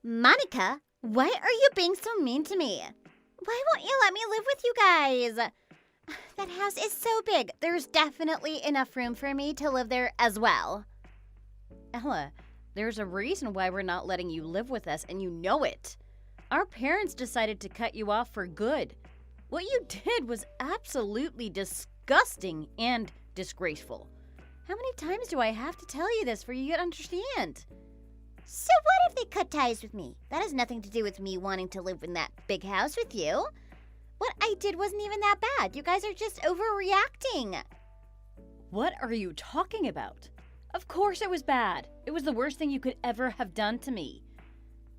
Monica, why are you being so mean to me? Why won't you let me live with you guys? That house is so big. There's definitely enough room for me to live there as well. Ella, there's a reason why we're not letting you live with us, and you know it. Our parents decided to cut you off for good. What you did was absolutely disgusting and disgraceful. How many times do I have to tell you this for you to understand? So what if they cut ties with me? That has nothing to do with me wanting to live in that big house with you. What I did wasn't even that bad. You guys are just overreacting. What are you talking about? Of course it was bad. It was the worst thing you could ever have done to me.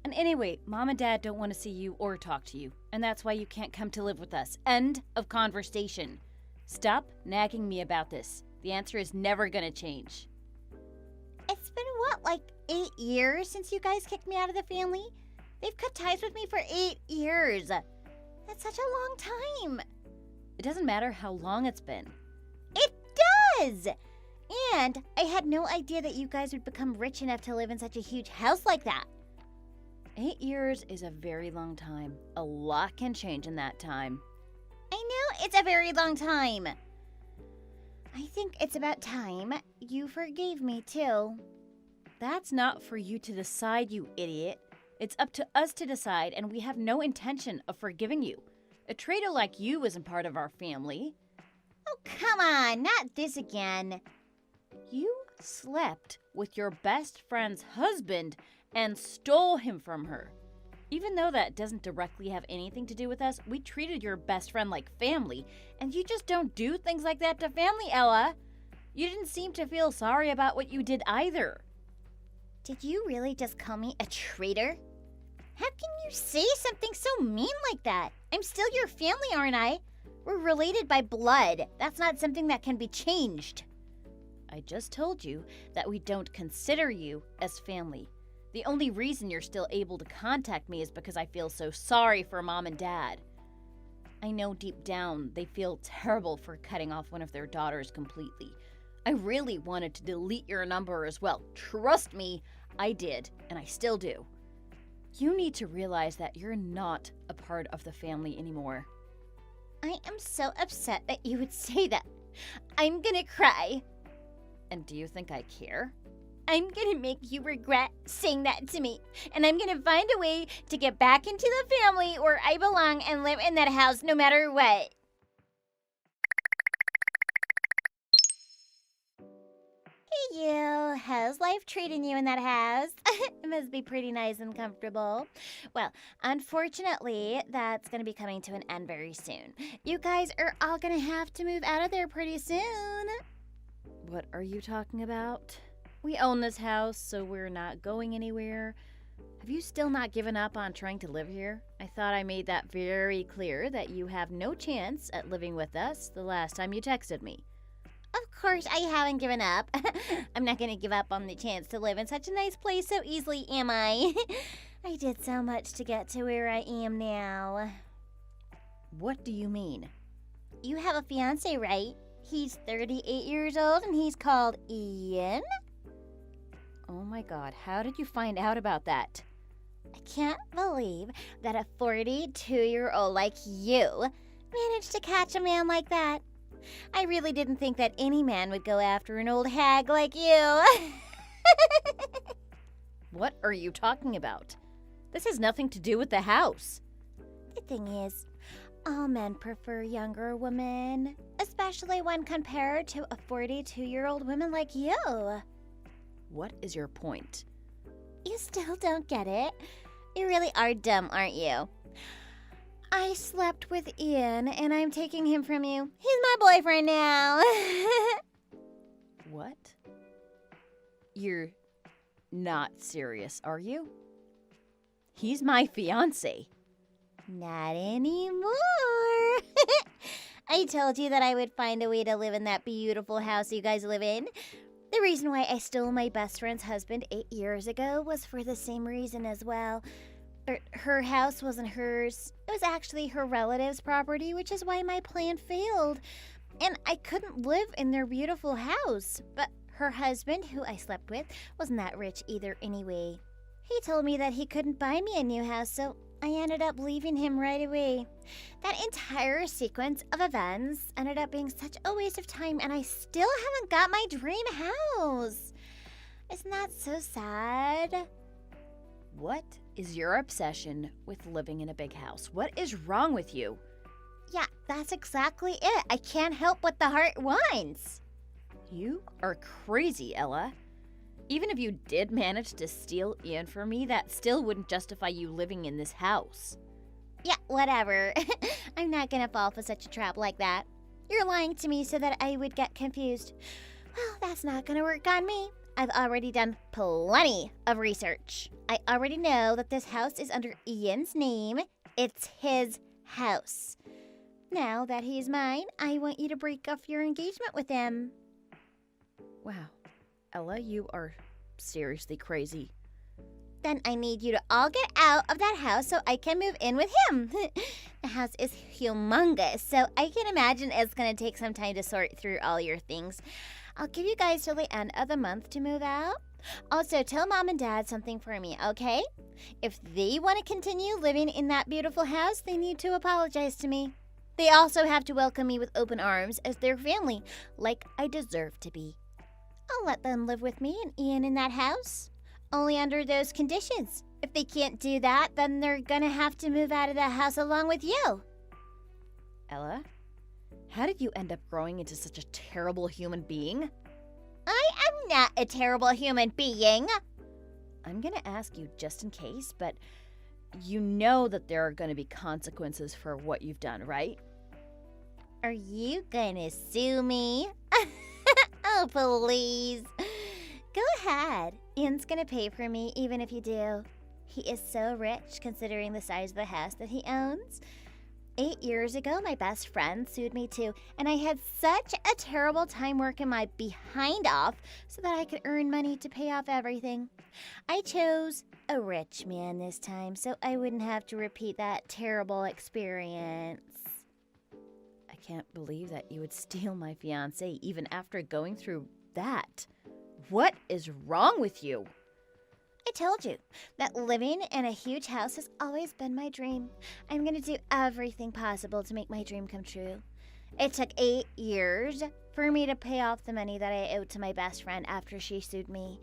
And anyway, Mom and Dad don't want to see you or talk to you, and that's why you can't come to live with us. End of conversation. Stop nagging me about this. The answer is never gonna change. It's been what, like 8 years since you guys kicked me out of the family? They've cut ties with me for 8 years. That's such a long time. It doesn't matter how long it's been. It does! And I had no idea that you guys would become rich enough to live in such a huge house like that. 8 years is a very long time. A lot can change in that time. I know it's a very long time. I think it's about time you forgave me too. That's not for you to decide, you idiot. It's up to us to decide, and we have no intention of forgiving you. A traitor like you isn't part of our family. Oh, come on, not this again. You slept with your best friend's husband and stole him from her. Even though that doesn't directly have anything to do with us, we treated your best friend like family, and you just don't do things like that to family, Ella. You didn't seem to feel sorry about what you did either. Did you really just call me a traitor? How can you say something so mean like that? I'm still your family, aren't I? We're related by blood. That's not something that can be changed. I just told you that we don't consider you as family. The only reason you're still able to contact me is because I feel so sorry for Mom and Dad. I know deep down they feel terrible for cutting off one of their daughters completely. I really wanted to delete your number as well. Trust me, I did, and I still do. You need to realize that you're not a part of the family anymore. I am so upset that you would say that. I'm gonna cry. And do you think I care? I'm gonna make you regret saying that to me. And I'm gonna find a way to get back into the family where I belong and live in that house no matter what. Hey you, how's life treating you in that house? It must be pretty nice and comfortable. Well, unfortunately, that's gonna be coming to an end very soon. You guys are all gonna have to move out of there pretty soon. What are you talking about? We own this house, so we're not going anywhere. Have you still not given up on trying to live here? I thought I made that very clear that you have no chance at living with us the last time you texted me. Of course, I haven't given up. I'm not gonna give up on the chance to live in such a nice place so easily, am I? I did so much to get to where I am now. What do you mean? You have a fiancé, right? He's 38 years old and he's called Ian? Oh my God, how did you find out about that? I can't believe that a 42-year-old like you managed to catch a man like that. I really didn't think that any man would go after an old hag like you. What are you talking about? This has nothing to do with the house. The thing is, all men prefer younger women, especially when compared to a 42-year-old woman like you. What is your point? You still don't get it? You really are dumb, aren't you? I slept with Ian, and I'm taking him from you. He's my boyfriend now. What? You're not serious, are you? He's my fiancé. Not anymore. I told you that I would find a way to live in that beautiful house you guys live in. The reason why I stole my best friend's husband 8 years ago was for the same reason as well. But her house wasn't hers. It was actually her relative's property, which is why my plan failed. And I couldn't live in their beautiful house. But her husband, who I slept with, wasn't that rich either anyway. He told me that he couldn't buy me a new house, so I ended up leaving him right away. That entire sequence of events ended up being such a waste of time, and I still haven't got my dream house. Isn't that so sad? What is your obsession with living in a big house? What is wrong with you? Yeah, that's exactly it. I can't help what the heart wants. You are crazy, Ella. Even if you did manage to steal Ian from me, that still wouldn't justify you living in this house. Yeah, whatever. I'm not gonna fall for such a trap like that. You're lying to me so that I would get confused. Well, that's not gonna work on me. I've already done plenty of research. I already know that this house is under Ian's name. It's his house. Now that he's mine, I want you to break off your engagement with him. Wow. Ella, you are seriously crazy. Then I need you to all get out of that house so I can move in with him. The house is humongous, so I can imagine it's going to take some time to sort through all your things. I'll give you guys till the end of the month to move out. Also, tell Mom and Dad something for me, okay? If they want to continue living in that beautiful house, they need to apologize to me. They also have to welcome me with open arms as their family, like I deserve to be. I'll let them live with me and Ian in that house. Only under those conditions. If they can't do that, then they're gonna have to move out of the house along with you. Ella, how did you end up growing into such a terrible human being? I am not a terrible human being. I'm gonna ask you just in case, but you know that there are gonna be consequences for what you've done, right? Are you gonna sue me? Oh, please. Go ahead. Ian's gonna pay for me even if you do. He is so rich considering the size of the house that he owns. 8 years ago, my best friend sued me too, and I had such a terrible time working my behind off so that I could earn money to pay off everything. I chose a rich man this time so I wouldn't have to repeat that terrible experience. I can't believe that you would steal my fiancé even after going through that. What is wrong with you? I told you that living in a huge house has always been my dream. I'm going to do everything possible to make my dream come true. It took 8 years for me to pay off the money that I owed to my best friend after she sued me.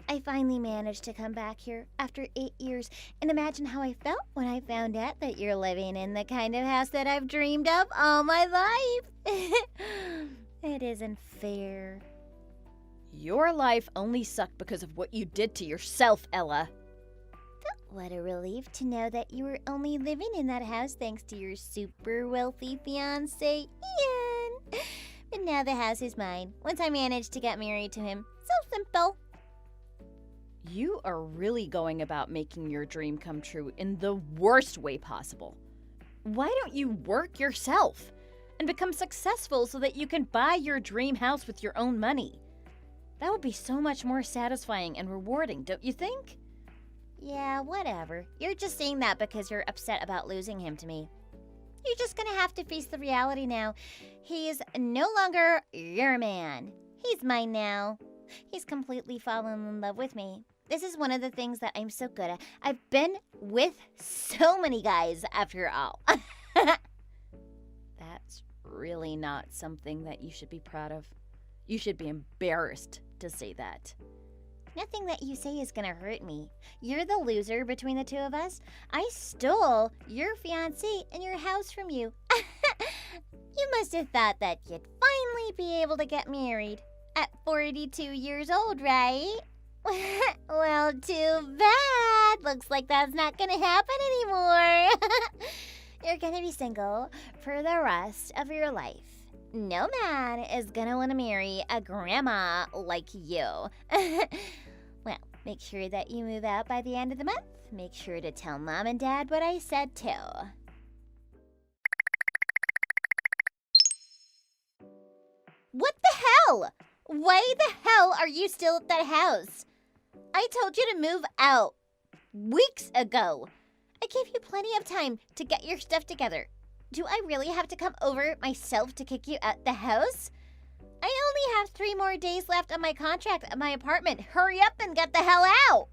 I finally managed to come back here after 8 years, and imagine how I felt when I found out that you're living in the kind of house that I've dreamed of all my life. It isn't fair. Your life only sucked because of what you did to yourself, Ella. What a relief to know that you were only living in that house thanks to your super wealthy fiancé, Ian. But now the house is mine, once I managed to get married to him. So simple. You are really going about making your dream come true in the worst way possible. Why don't you work yourself and become successful so that you can buy your dream house with your own money? That would be so much more satisfying and rewarding, don't you think? Yeah, whatever. You're just saying that because you're upset about losing him to me. You're just gonna have to face the reality now. He's no longer your man. He's mine now. He's completely fallen in love with me. This is one of the things that I'm so good at. I've been with so many guys after all. That's really not something that you should be proud of. You should be embarrassed to say that. Nothing that you say is gonna hurt me. You're the loser between the two of us. I stole your fiancé and your house from you. You must have thought that you'd finally be able to get married at 42 years old, right? Well, too bad. Looks like that's not gonna happen anymore. You're gonna be single for the rest of your life. No man is gonna want to marry a grandma like you. Well, make sure that you move out by the end of the month. Make sure to tell Mom and Dad what I said too. What the hell? Why the hell are you still at that house? I told you to move out weeks ago. I gave you plenty of time to get your stuff together. Do I really have to come over myself to kick you out the house? I only have 3 more days left on my contract at my apartment. Hurry up and get the hell out!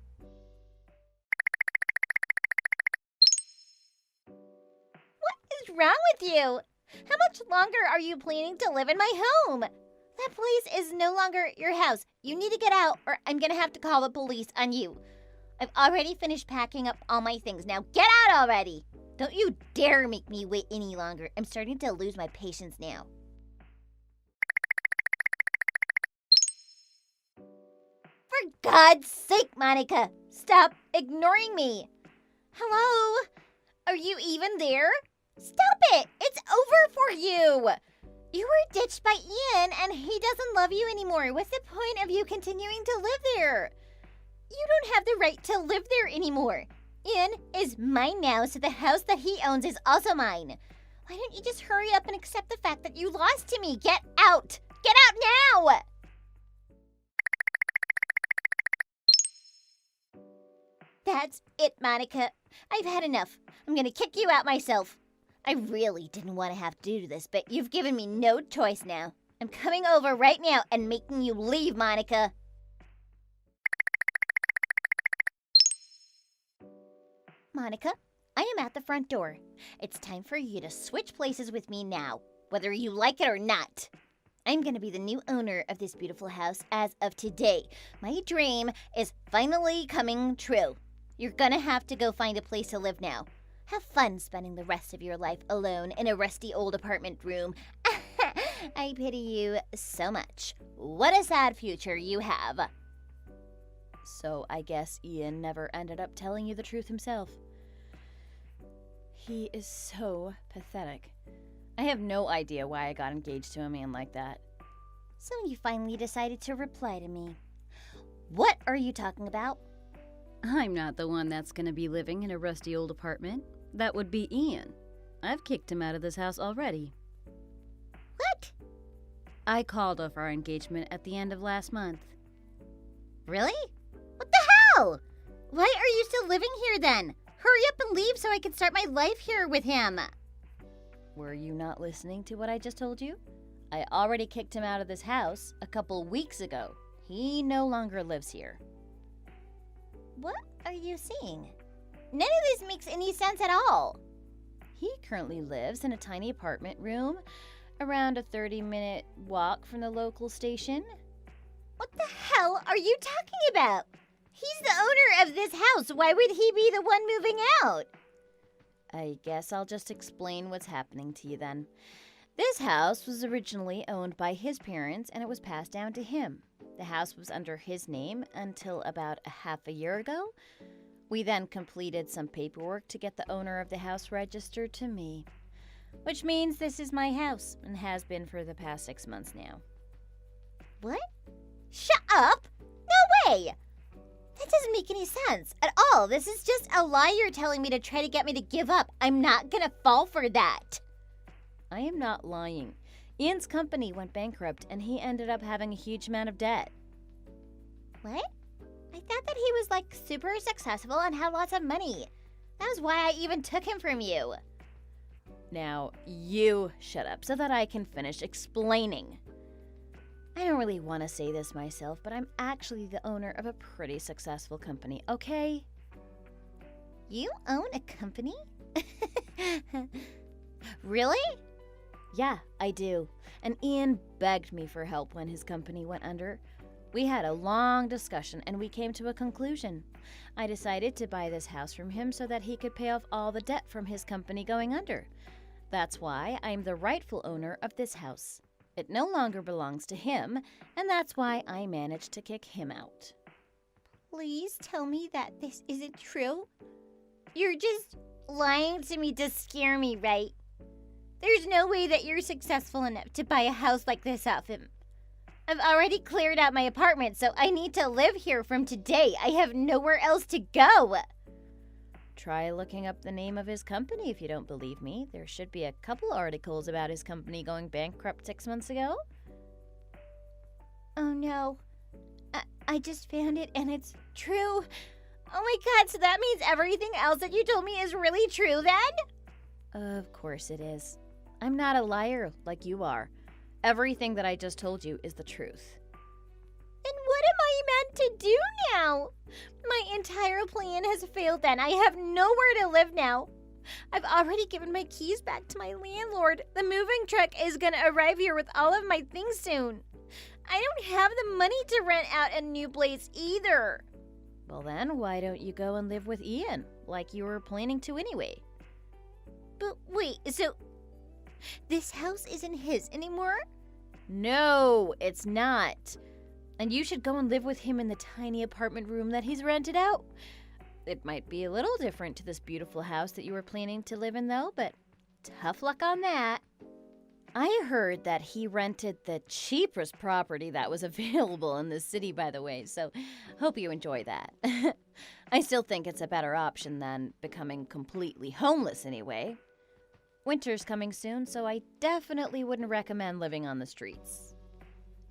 is wrong with you? How much longer are you planning to live in my home? That place is no longer your house. You need to get out or I'm gonna have to call the police on you. I've already finished packing up all my things. Now get out already. Don't you dare make me wait any longer. I'm starting to lose my patience now. For God's sake, Monica, stop ignoring me. Hello? Are you even there? Stop it! It's over for you! You were ditched by Ian and he doesn't love you anymore. What's the point of you continuing to live there? You don't have the right to live there anymore. Ian is mine now, so the house that he owns is also mine. Why don't you just hurry up and accept the fact that you lost to me? Get out! Get out now! That's it, Monica. I've had enough. I'm gonna kick you out myself. I really didn't want to have to do this, but you've given me no choice now. I'm coming over right now and making you leave, Monica. Monica, I am at the front door. It's time for you to switch places with me now, whether you like it or not. I'm going to be the new owner of this beautiful house as of today. My dream is finally coming true. You're going to have to go find a place to live now. Have fun spending the rest of your life alone in a rusty old apartment room. I pity you so much. What a sad future you have. So I guess Ian never ended up telling you the truth himself. He is so pathetic. I have no idea why I got engaged to a man like that. So you finally decided to reply to me. What are you talking about? I'm not the one that's gonna be living in a rusty old apartment. That would be Ian. I've kicked him out of this house already. What? I called off our engagement at the end of last month. Really? What the hell? Why are you still living here then? Hurry up and leave so I can start my life here with him. Were you not listening to what I just told you? I already kicked him out of this house a couple weeks ago. He no longer lives here. What are you saying? None of this makes any sense at all. He currently lives in a tiny apartment room around a 30-minute walk from the local station. What the hell are you talking about? He's the owner of this house. Why would he be the one moving out? I guess I'll just explain what's happening to you then. This house was originally owned by his parents and it was passed down to him. The house was under his name until about a half a year ago. We then completed some paperwork to get the owner of the house registered to me, which means this is my house and has been for the past 6 months now. What? Shut up! No way! That doesn't make any sense at all. This is just a lie you're telling me to try to get me to give up. I'm not gonna fall for that. I am not lying. Ian's company went bankrupt and he ended up having a huge amount of debt. What? I thought that he was like super successful and had lots of money. That was why I even took him from you. Now, you shut up so that I can finish explaining. I don't really want to say this myself, but I'm actually the owner of a pretty successful company, okay? You own a company? Really? Yeah, I do. And Ian begged me for help when his company went under. We had a long discussion and we came to a conclusion. I decided to buy this house from him so that he could pay off all the debt from his company going under. That's why I'm the rightful owner of this house. It no longer belongs to him, and that's why I managed to kick him out. Please tell me that this isn't true. You're just lying to me to scare me, right? There's no way that you're successful enough to buy a house like this off him. I've already cleared out my apartment, so I need to live here from today. I have nowhere else to go. Try looking up the name of his company if you don't believe me. There should be a couple articles about his company going bankrupt 6 months ago. Oh no. I just found it and it's true. Oh my god, so that means everything else that you told me is really true then? Of course it is. I'm not a liar like you are. Everything that I just told you is the truth. And what am I meant to do now? My entire plan has failed then. I have nowhere to live now. I've already given my keys back to my landlord. The moving truck is gonna arrive here with all of my things soon. I don't have the money to rent out a new place either. Well then, why don't you go and live with Ian, like you were planning to anyway? But wait, so this house isn't his anymore? No, it's not. And you should go and live with him in the tiny apartment room that he's rented out. It might be a little different to this beautiful house that you were planning to live in, though, but tough luck on that. I heard that he rented the cheapest property that was available in the city, by the way, so hope you enjoy that. I still think it's a better option than becoming completely homeless anyway. Winter's coming soon, so I definitely wouldn't recommend living on the streets.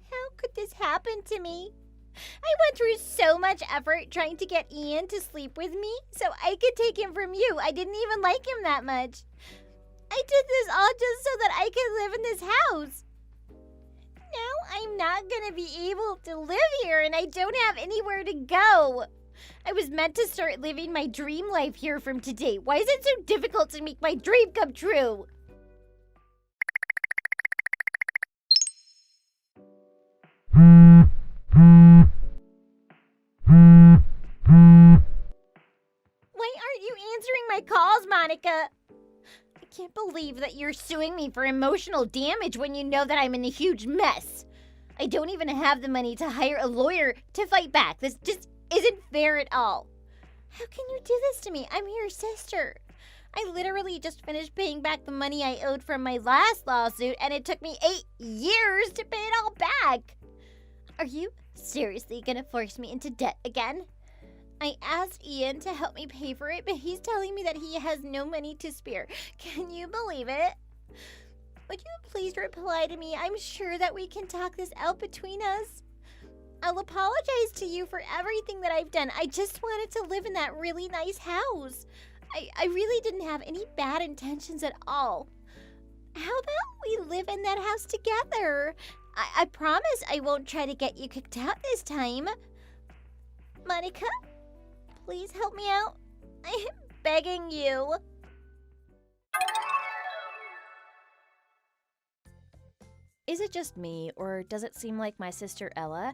How could this happen to me? I went through so much effort trying to get Ian to sleep with me so I could take him from you. I didn't even like him that much. I did this all just so that I could live in this house. Now I'm not gonna be able to live here and I don't have anywhere to go. I was meant to start living my dream life here from today. Why is it so difficult to make my dream come true? Why aren't you answering my calls, Monica? I can't believe that you're suing me for emotional damage when you know that I'm in a huge mess. I don't even have the money to hire a lawyer to fight back. This just isn't fair at all. How can you do this to me? I'm your sister. I literally just finished paying back the money I owed from my last lawsuit, and it took me 8 years to pay it all back. Are you seriously gonna force me into debt again? I asked Ian to help me pay for it, but he's telling me that he has no money to spare. Can you believe it? Would you please reply to me? I'm sure that we can talk this out between us. I'll apologize to you for everything that I've done. I just wanted to live in that really nice house. I really didn't have any bad intentions at all. How about we live in that house together? I promise I won't try to get you kicked out this time. Monica, please help me out. I'm begging you. Is it just me, or does it seem like my sister Ella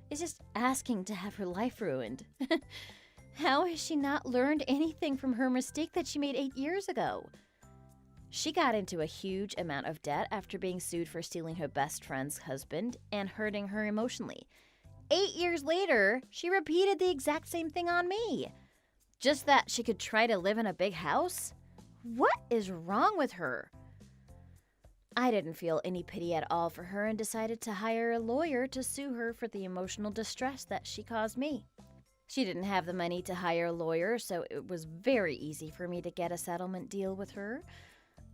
is just asking to have her life ruined? How has she not learned anything from her mistake that she made 8 years ago? She got into a huge amount of debt after being sued for stealing her best friend's husband and hurting her emotionally. 8 years later, she repeated the exact same thing on me. Just that she could try to live in a big house? What is wrong with her? I didn't feel any pity at all for her and decided to hire a lawyer to sue her for the emotional distress that she caused me. She didn't have the money to hire a lawyer, so it was very easy for me to get a settlement deal with her.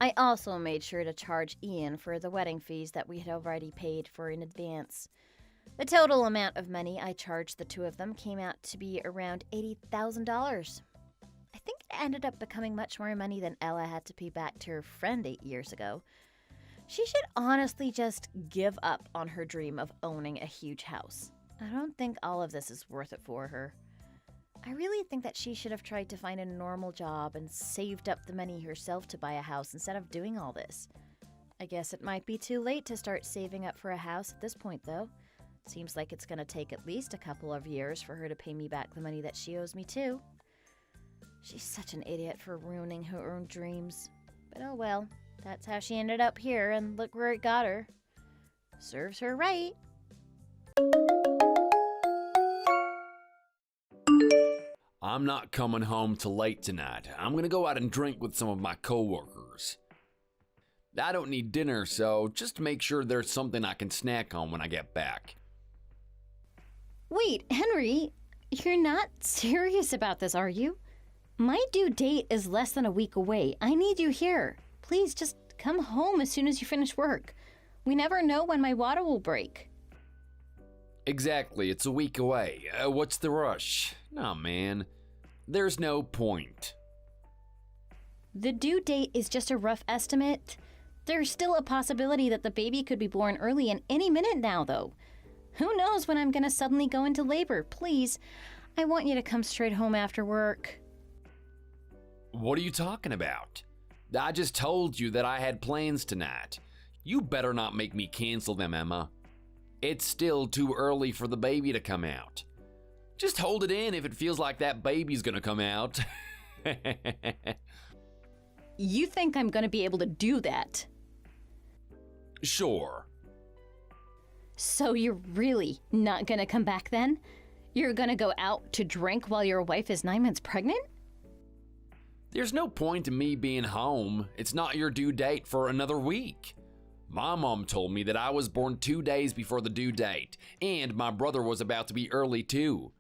I also made sure to charge Ian for the wedding fees that we had already paid for in advance. The total amount of money I charged the two of them came out to be around $80,000. I think it ended up becoming much more money than Ella had to pay back to her friend 8 years ago. She should honestly just give up on her dream of owning a huge house. I don't think all of this is worth it for her. I really think that she should have tried to find a normal job and saved up the money herself to buy a house instead of doing all this. I guess it might be too late to start saving up for a house at this point, though. Seems like it's going to take at least a couple of years for her to pay me back the money that she owes me, too. She's such an idiot for ruining her own dreams. But oh well, that's how she ended up here, and look where it got her. Serves her right. I'm not coming home till late tonight. I'm gonna go out and drink with some of my coworkers. I don't need dinner, so just make sure there's something I can snack on when I get back. Wait, Henry, you're not serious about this, are you? My due date is less than a week away. I need you here. Please just come home as soon as you finish work. We never know when my water will break. Exactly, it's a week away. What's the rush? Nah, man. There's no point. The due date is just a rough estimate. There's still a possibility that the baby could be born early in any minute now, though. Who knows when I'm gonna suddenly go into labor? Please, I want you to come straight home after work. What are you talking about? I just told you that I had plans tonight. You better not make me cancel them, Emma. It's still too early for the baby to come out. Just hold it in if it feels like that baby's gonna come out. You think I'm gonna be able to do that? Sure. So you're really not gonna come back then? You're gonna go out to drink while your wife is 9 months pregnant? There's no point in me being home. It's not your due date for another week. My mom told me that I was born 2 days before the due date, and my brother was about to be early too.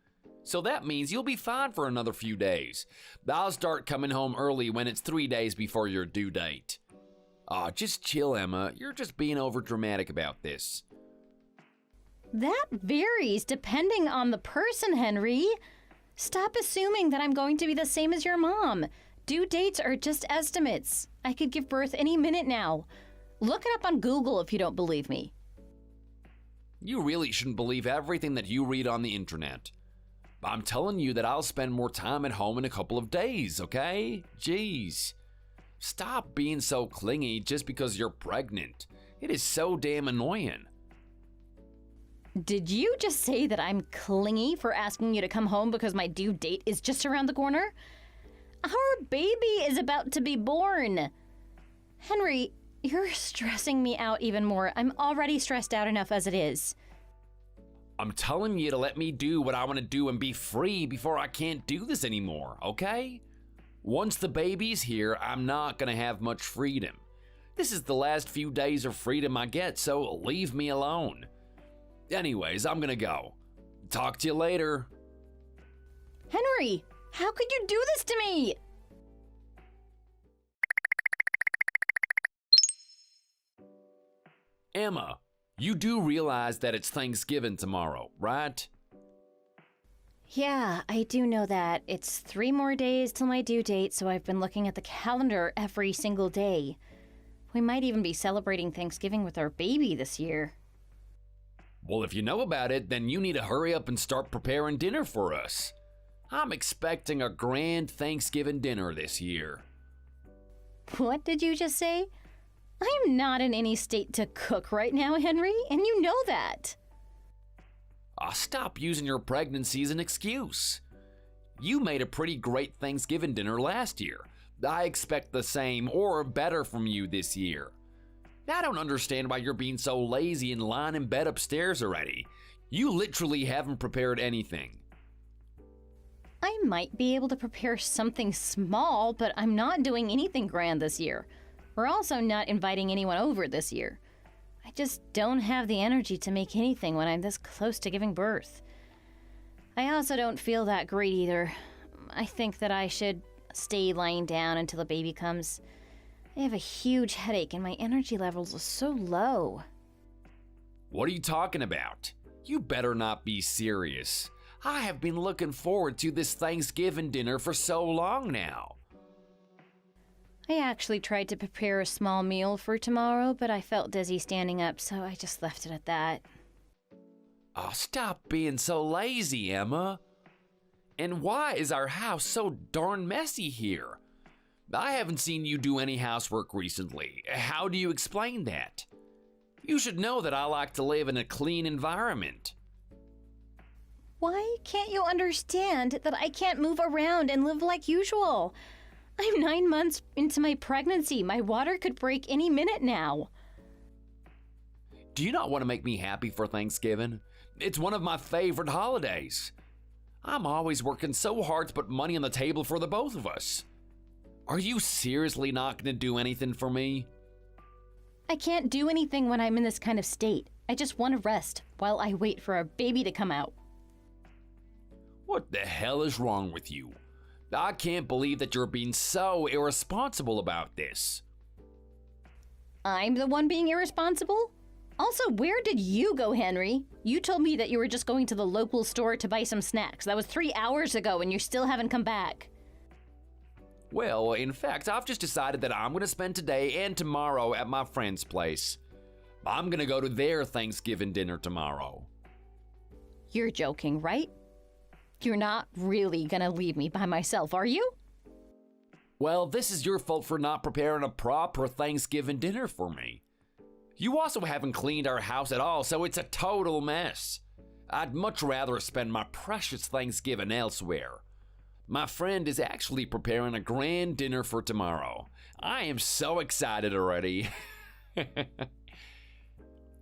So that means you'll be fine for another few days. I'll start coming home early when it's 3 days before your due date. Aw, just chill, Emma. You're just being overdramatic about this. That varies depending on the person, Henry. Stop assuming that I'm going to be the same as your mom. Due dates are just estimates. I could give birth any minute now. Look it up on Google if you don't believe me. You really shouldn't believe everything that you read on the internet. I'm telling you that I'll spend more time at home in a couple of days, okay? Jeez. Stop being so clingy just because you're pregnant. It is so damn annoying. Did you just say that I'm clingy for asking you to come home because my due date is just around the corner? Our baby is about to be born. Henry, you're stressing me out even more. I'm already stressed out enough as it is. I'm telling you to let me do what I want to do and be free before I can't do this anymore, okay? Once the baby's here, I'm not going to have much freedom. This is the last few days of freedom I get, so leave me alone. Anyways, I'm going to go. Talk to you later. Henry, how could you do this to me? Emma, you do realize that it's Thanksgiving tomorrow, right? Yeah, I do know that. It's 3 more days till my due date, so I've been looking at the calendar every single day. We might even be celebrating Thanksgiving with our baby this year. Well, if you know about it, then you need to hurry up and start preparing dinner for us. I'm expecting a grand Thanksgiving dinner this year. What did you just say? I'm not in any state to cook right now, Henry, and you know that. Stop using your pregnancy as an excuse. You made a pretty great Thanksgiving dinner last year. I expect the same or better from you this year. I don't understand why you're being so lazy and lying in bed upstairs already. You literally haven't prepared anything. I might be able to prepare something small, but I'm not doing anything grand this year. We're also not inviting anyone over this year. I just don't have the energy to make anything when I'm this close to giving birth. I also don't feel that great either. I think that I should stay lying down until the baby comes. I have a huge headache and my energy levels are so low. What are you talking about? You better not be serious. I have been looking forward to this Thanksgiving dinner for so long now. I actually tried to prepare a small meal for tomorrow, but I felt dizzy standing up, so I just left it at that. Stop being so lazy, Emma. And why is our house so darn messy here? I haven't seen you do any housework recently. How do you explain that? You should know that I like to live in a clean environment. Why can't you understand that I can't move around and live like usual? I'm 9 months into my pregnancy. My water could break any minute now. Do you not want to make me happy for Thanksgiving? It's one of my favorite holidays. I'm always working so hard to put money on the table for the both of us. Are you seriously not going to do anything for me? I can't do anything when I'm in this kind of state. I just want to rest while I wait for our baby to come out. What the hell is wrong with you? I can't believe that you're being so irresponsible about this. I'm the one being irresponsible? Also, where did you go, Henry? You told me that you were just going to the local store to buy some snacks. That was 3 hours ago and you still haven't come back. Well, in fact, I've just decided that I'm going to spend today and tomorrow at my friend's place. I'm going to go to their Thanksgiving dinner tomorrow. You're joking, right? You're not really gonna leave me by myself, are you? Well, this is your fault for not preparing a proper Thanksgiving dinner for me. You also haven't cleaned our house at all, so it's a total mess. I'd much rather spend my precious Thanksgiving elsewhere. My friend is actually preparing a grand dinner for tomorrow. I am so excited already.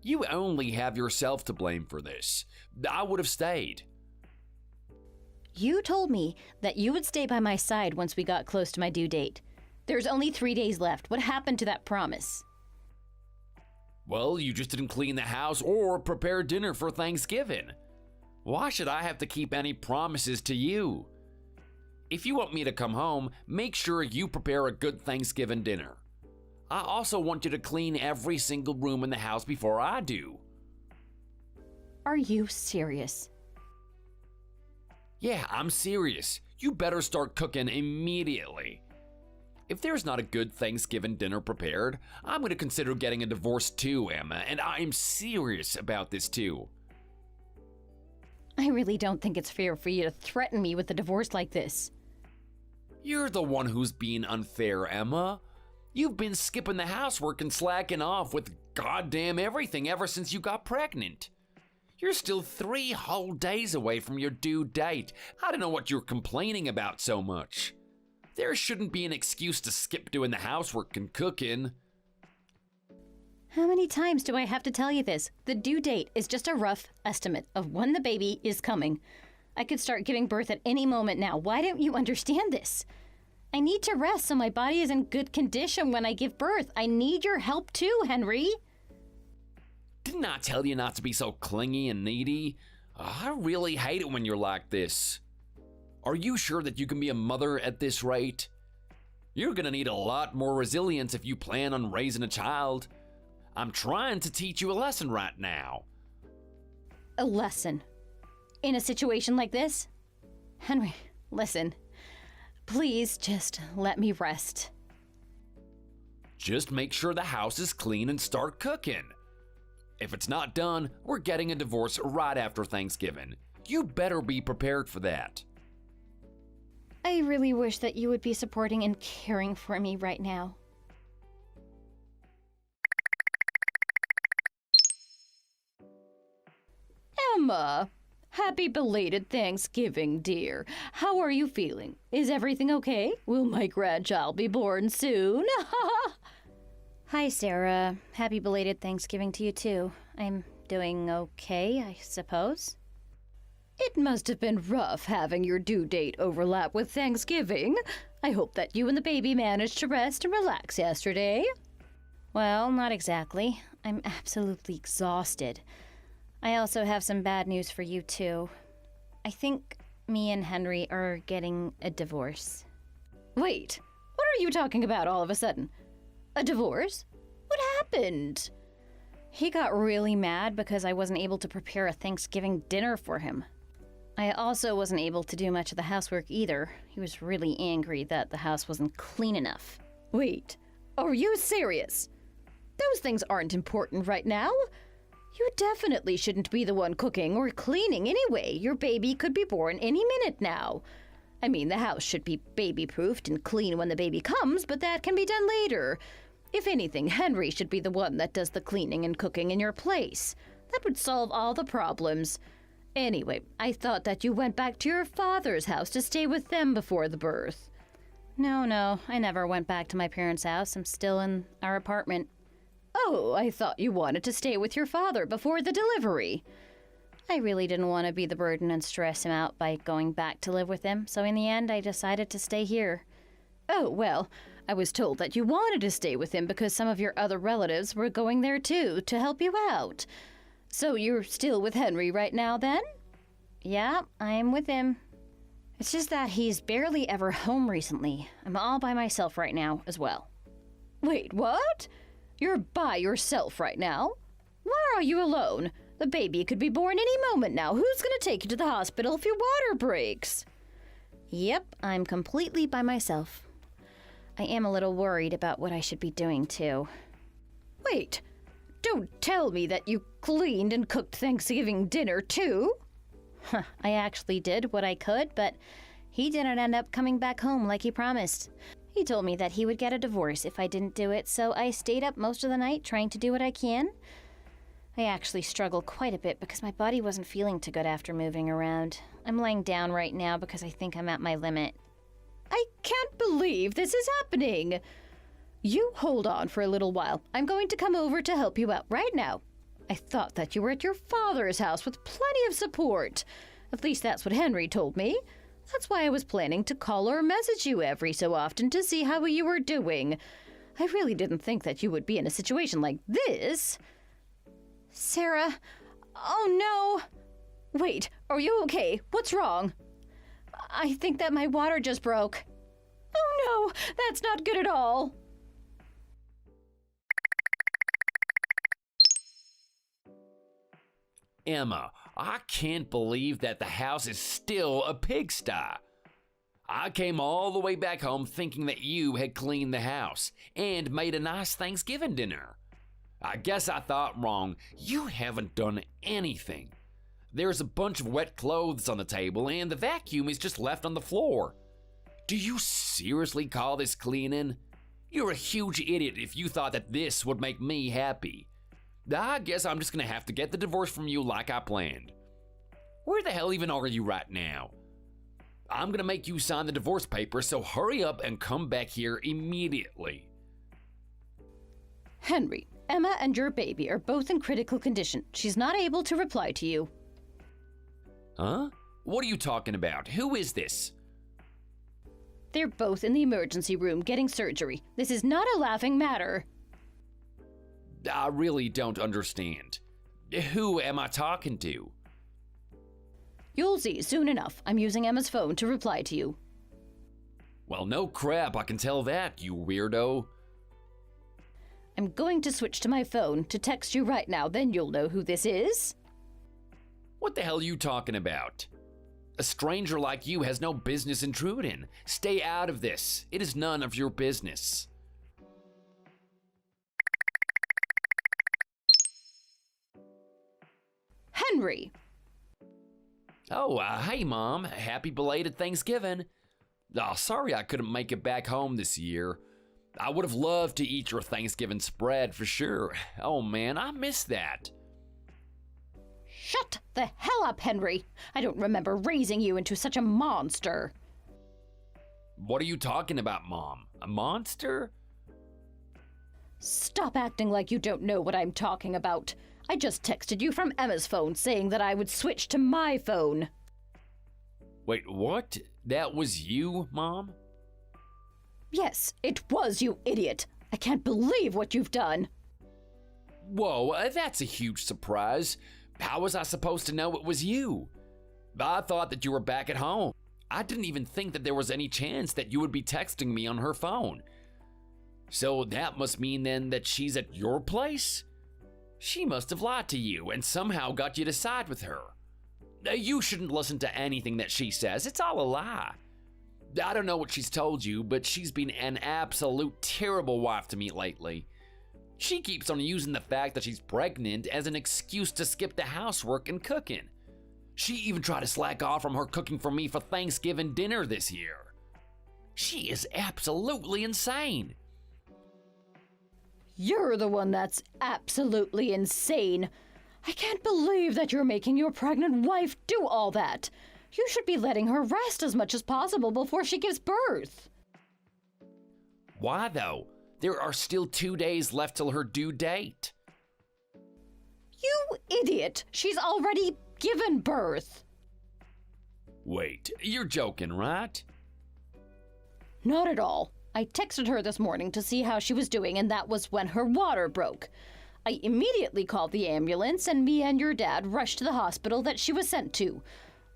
You only have yourself to blame for this. I would have stayed. You told me that you would stay by my side once we got close to my due date. There's only 3 days left. What happened to that promise? Well, you just didn't clean the house or prepare dinner for Thanksgiving. Why should I have to keep any promises to you? If you want me to come home, make sure you prepare a good Thanksgiving dinner. I also want you to clean every single room in the house before I do. Are you serious? Yeah, I'm serious. You better start cooking immediately. If there's not a good Thanksgiving dinner prepared, I'm going to consider getting a divorce too, Emma, and I'm serious about this too. I really don't think it's fair for you to threaten me with a divorce like this. You're the one who's being unfair, Emma. You've been skipping the housework and slacking off with goddamn everything ever since you got pregnant. You're still 3 whole days away from your due date. I don't know what you're complaining about so much. There shouldn't be an excuse to skip doing the housework and cooking. How many times do I have to tell you this? The due date is just a rough estimate of when the baby is coming. I could start giving birth at any moment now. Why don't you understand this? I need to rest so my body is in good condition when I give birth. I need your help too, Henry. Didn't I tell you not to be so clingy and needy? I really hate it when you're like this. Are you sure that you can be a mother at this rate? You're gonna need a lot more resilience if you plan on raising a child. I'm trying to teach you a lesson right now. A lesson? In a situation like this? Henry, listen. Please just let me rest. Just make sure the house is clean and start cooking. If it's not done, we're getting a divorce right after Thanksgiving. You better be prepared for that. I really wish that you would be supporting and caring for me right now. Emma, happy belated Thanksgiving, dear. How are you feeling? Is everything okay? Will my grandchild be born soon? Hi, Sarah. Happy belated Thanksgiving to you, too. I'm doing okay, I suppose. It must have been rough having your due date overlap with Thanksgiving. I hope that you and the baby managed to rest and relax yesterday. Well, not exactly. I'm absolutely exhausted. I also have some bad news for you, too. I think me and Henry are getting a divorce. Wait, what are you talking about all of a sudden? A divorce? What happened? He got really mad because I wasn't able to prepare a Thanksgiving dinner for him. I also wasn't able to do much of the housework either. He was really angry that the house wasn't clean enough. Wait, are you serious? Those things aren't important right now. You definitely shouldn't be the one cooking or cleaning anyway. Your baby could be born any minute now. I mean, the house should be baby-proofed and clean when the baby comes, but that can be done later. If anything, Henry should be the one that does the cleaning and cooking in your place. That would solve all the problems. Anyway, I thought that you went back to your father's house to stay with them before the birth. No, I never went back to my parents' house. I'm still in our apartment. Oh, I thought you wanted to stay with your father before the delivery. I really didn't want to be the burden and stress him out by going back to live with him, so in the end I decided to stay here. Oh, well, I was told that you wanted to stay with him because some of your other relatives were going there too, to help you out. So you're still with Henry right now, then? Yeah, I'm with him. It's just that he's barely ever home recently. I'm all by myself right now as well. Wait, what? You're by yourself right now? Why are you alone? The baby could be born any moment now. Who's gonna take you to the hospital if your water breaks? Yep, I'm completely by myself. I am a little worried about what I should be doing, too. Wait, don't tell me that you cleaned and cooked Thanksgiving dinner, too? I actually did what I could, but he didn't end up coming back home like he promised. He told me that he would get a divorce if I didn't do it, so I stayed up most of the night trying to do what I can. I actually struggle quite a bit because my body wasn't feeling too good after moving around. I'm laying down right now because I think I'm at my limit. I can't believe this is happening. You hold on for a little while. I'm going to come over to help you out right now. I thought that you were at your father's house with plenty of support. At least that's what Henry told me. That's why I was planning to call or message you every so often to see how you were doing. I really didn't think that you would be in a situation like this. Sarah, oh no. Wait, are you okay? What's wrong? I think that my water just broke. Oh no, that's not good at all. Emma, I can't believe that the house is still a pigsty. I came all the way back home thinking that you had cleaned the house and made a nice Thanksgiving dinner. I guess I thought wrong. You haven't done anything. There's a bunch of wet clothes on the table and the vacuum is just left on the floor. Do you seriously call this cleaning? You're a huge idiot if you thought that this would make me happy. I guess I'm just gonna have to get the divorce from you like I planned. Where the hell even are you right now? I'm gonna make you sign the divorce papers, so hurry up and come back here immediately. Henry, Emma and your baby are both in critical condition. She's not able to reply to you. Huh? What are you talking about? Who is this? They're both in the emergency room getting surgery. This is not a laughing matter. I really don't understand. Who am I talking to? You'll see soon enough. I'm using Emma's phone to reply to you. Well, no crap, I can tell that, you weirdo. I'm going to switch to my phone to text you right now, then you'll know who this is. What the hell are you talking about? A stranger like you has no business intruding. Stay out of this. It is none of your business. Henry! Oh, hey, Mom. Happy belated Thanksgiving. Oh, sorry I couldn't make it back home this year. I would have loved to eat your Thanksgiving spread for sure. Oh, man, I miss that. Shut the hell up, Henry! I don't remember raising you into such a monster. What are you talking about, Mom? A monster? Stop acting like you don't know what I'm talking about. I just texted you from Emma's phone saying that I would switch to my phone. Wait, what? That was you, Mom? Yes, it was, you idiot. I can't believe what you've done. Whoa, that's a huge surprise. How was I supposed to know it was you? I thought that you were back at home. I didn't even think that there was any chance that you would be texting me on her phone. So that must mean then that she's at your place? She must have lied to you and somehow got you to side with her. You shouldn't listen to anything that she says. It's all a lie. I don't know what she's told you, but she's been an absolute terrible wife to me lately. She keeps on using the fact that she's pregnant as an excuse to skip the housework and cooking. She even tried to slack off from her cooking for me for Thanksgiving dinner this year. She is absolutely insane. You're the one that's absolutely insane. I can't believe that you're making your pregnant wife do all that. You should be letting her rest as much as possible before she gives birth. Why though? There are still 2 days left till her due date. You idiot! She's already given birth. Wait, you're joking, right? Not at all. I texted her this morning to see how she was doing, and that was when her water broke. I immediately called the ambulance, and me and your dad rushed to the hospital that she was sent to.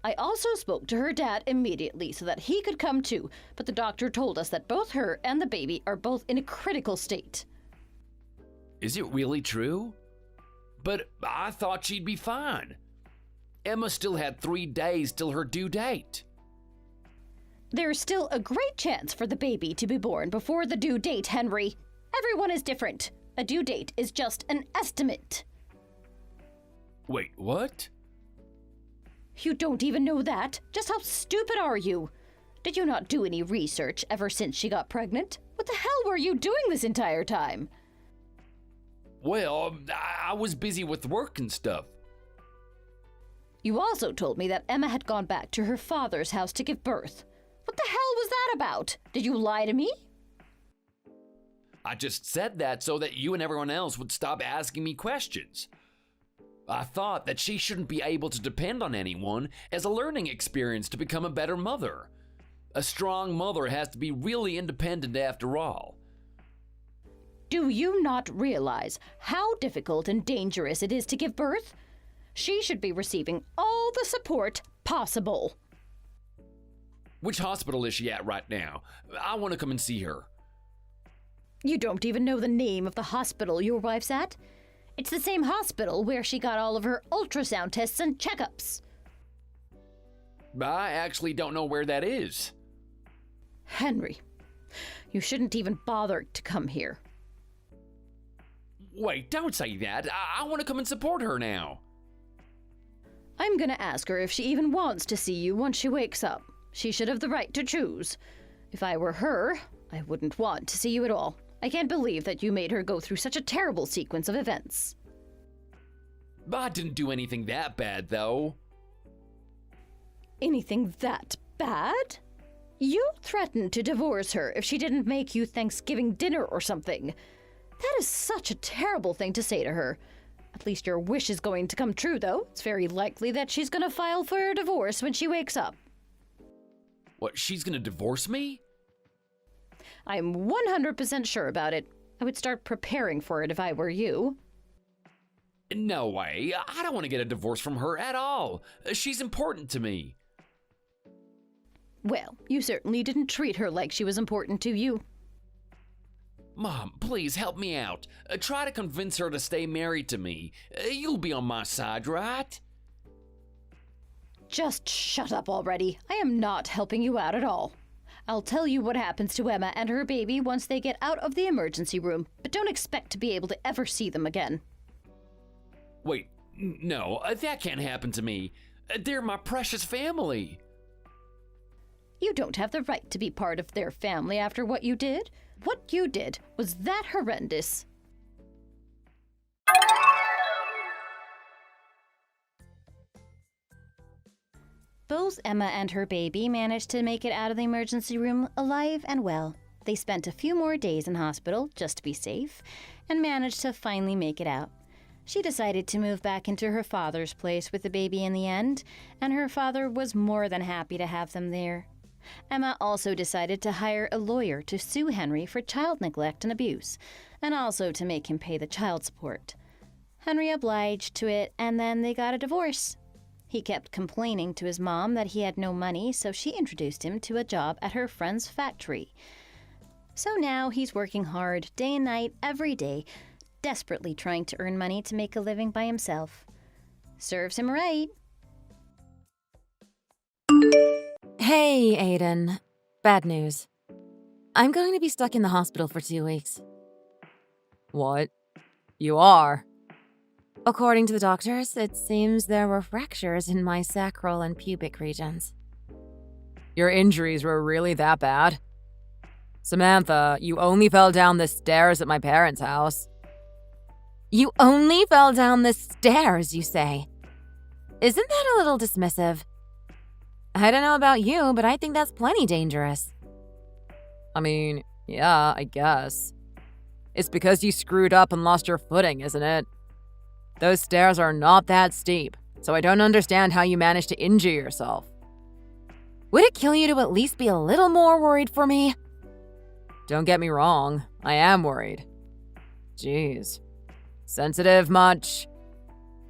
I also spoke to her dad immediately so that he could come too, but the doctor told us that both her and the baby are both in a critical state. Is it really true? But I thought she'd be fine. Emma still had 3 days till her due date. There's still a great chance for the baby to be born before the due date, Henry. Everyone is different. A due date is just an estimate. Wait, what? You don't even know that? Just how stupid are you? Did you not do any research ever since she got pregnant? What the hell were you doing this entire time? Well, I was busy with work and stuff. You also told me that Emma had gone back to her father's house to give birth. What the hell was that about? Did you lie to me? I just said that so that you and everyone else would stop asking me questions. I thought that she shouldn't be able to depend on anyone as a learning experience to become a better mother. A strong mother has to be really independent after all. Do you not realize how difficult and dangerous it is to give birth? She should be receiving all the support possible. Which hospital is she at right now? I want to come and see her. You don't even know the name of the hospital your wife's at? It's the same hospital where she got all of her ultrasound tests and checkups. I actually don't know where that is. Henry, you shouldn't even bother to come here. Wait, don't say that. I want to come and support her now. I'm gonna ask her if she even wants to see you once she wakes up. She should have the right to choose. If I were her, I wouldn't want to see you at all. I can't believe that you made her go through such a terrible sequence of events. I didn't do anything that bad, though. Anything that bad? You threatened to divorce her if she didn't make you Thanksgiving dinner or something. That is such a terrible thing to say to her. At least your wish is going to come true, though. It's very likely that she's going to file for a divorce when she wakes up. What, she's gonna divorce me? I'm 100% sure about it. I would start preparing for it if I were you. No way. I don't want to get a divorce from her at all. She's important to me. Well, you certainly didn't treat her like she was important to you. Mom, please help me out. Try to convince her to stay married to me. You'll be on my side, right? Just shut up already. I am not helping you out at all. I'll tell you what happens to Emma and her baby once they get out of the emergency room, but don't expect to be able to ever see them again. Wait, no, that can't happen to me. They're my precious family. You don't have the right to be part of their family after what you did. What you did was that horrendous. Both Emma and her baby managed to make it out of the emergency room alive and well. They spent a few more days in hospital just to be safe and managed to finally make it out. She decided to move back into her father's place with the baby in the end, and her father was more than happy to have them there. Emma also decided to hire a lawyer to sue Henry for child neglect and abuse, and also to make him pay the child support. Henry obliged to it, and then they got a divorce. He kept complaining to his mom that he had no money, so she introduced him to a job at her friend's factory. So now he's working hard, day and night, every day, desperately trying to earn money to make a living by himself. Serves him right. Hey, Aiden. Bad news. I'm going to be stuck in the hospital for 2 weeks. What? You are? According to the doctors, it seems there were fractures in my sacral and pubic regions. Your injuries were really that bad? Samantha, you only fell down the stairs at my parents' house. You only fell down the stairs, you say? Isn't that a little dismissive? I don't know about you, but I think that's plenty dangerous. I mean, yeah, I guess. It's because you screwed up and lost your footing, isn't it? Those stairs are not that steep, so I don't understand how you managed to injure yourself. Would it kill you to at least be a little more worried for me? Don't get me wrong, I am worried. Jeez. Sensitive much?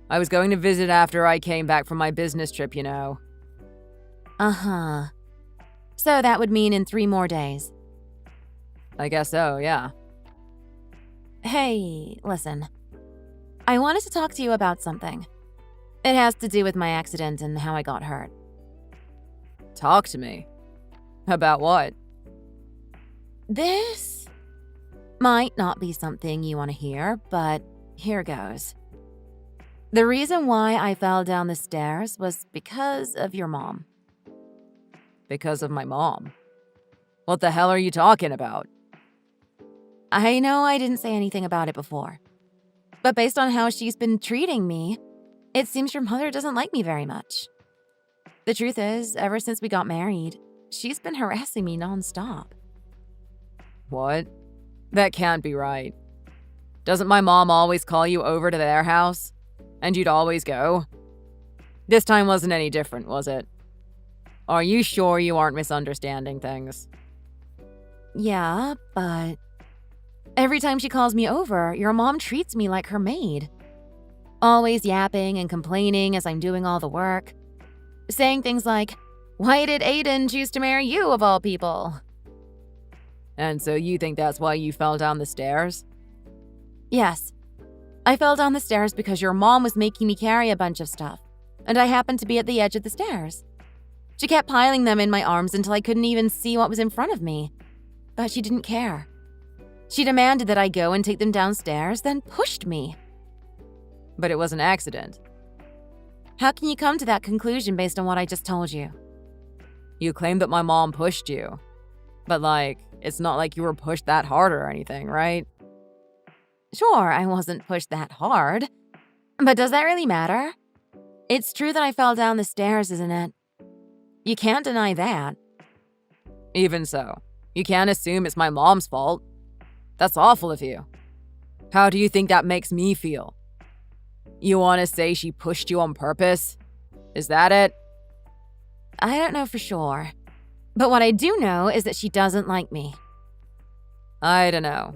I was going to visit after I came back from my business trip, you know. Uh-huh. So that would mean in 3 more days. I guess so, yeah. Hey, listen. I wanted to talk to you about something. It has to do with my accident and how I got hurt. Talk to me. About what? This might not be something you want to hear, but here goes. The reason why I fell down the stairs was because of your mom. because of my mom. What the hell are you talking about? I know I didn't say anything about it before, but based on how she's been treating me, it seems your mother doesn't like me very much. The truth is, ever since we got married, she's been harassing me nonstop. What? That can't be right. Doesn't my mom always call you over to their house? And you'd always go? This time wasn't any different, was it? Are you sure you aren't misunderstanding things? Yeah, but every time she calls me over, your mom treats me like her maid. Always yapping and complaining as I'm doing all the work. Saying things like, "Why did Aiden choose to marry you of all people?" And so you think that's why you fell down the stairs? Yes. I fell down the stairs because your mom was making me carry a bunch of stuff, and I happened to be at the edge of the stairs. She kept piling them in my arms until I couldn't even see what was in front of me. But she didn't care. She demanded that I go and take them downstairs, then pushed me. But it was an accident. How can you come to that conclusion based on what I just told you? You claim that my mom pushed you. But it's not like you were pushed that hard or anything, right? Sure, I wasn't pushed that hard. But does that really matter? It's true that I fell down the stairs, isn't it? You can't deny that. Even so, you can't assume it's my mom's fault. That's awful of you. How do you think that makes me feel? You want to say she pushed you on purpose? Is that it? I don't know for sure. But what I do know is that she doesn't like me. I don't know.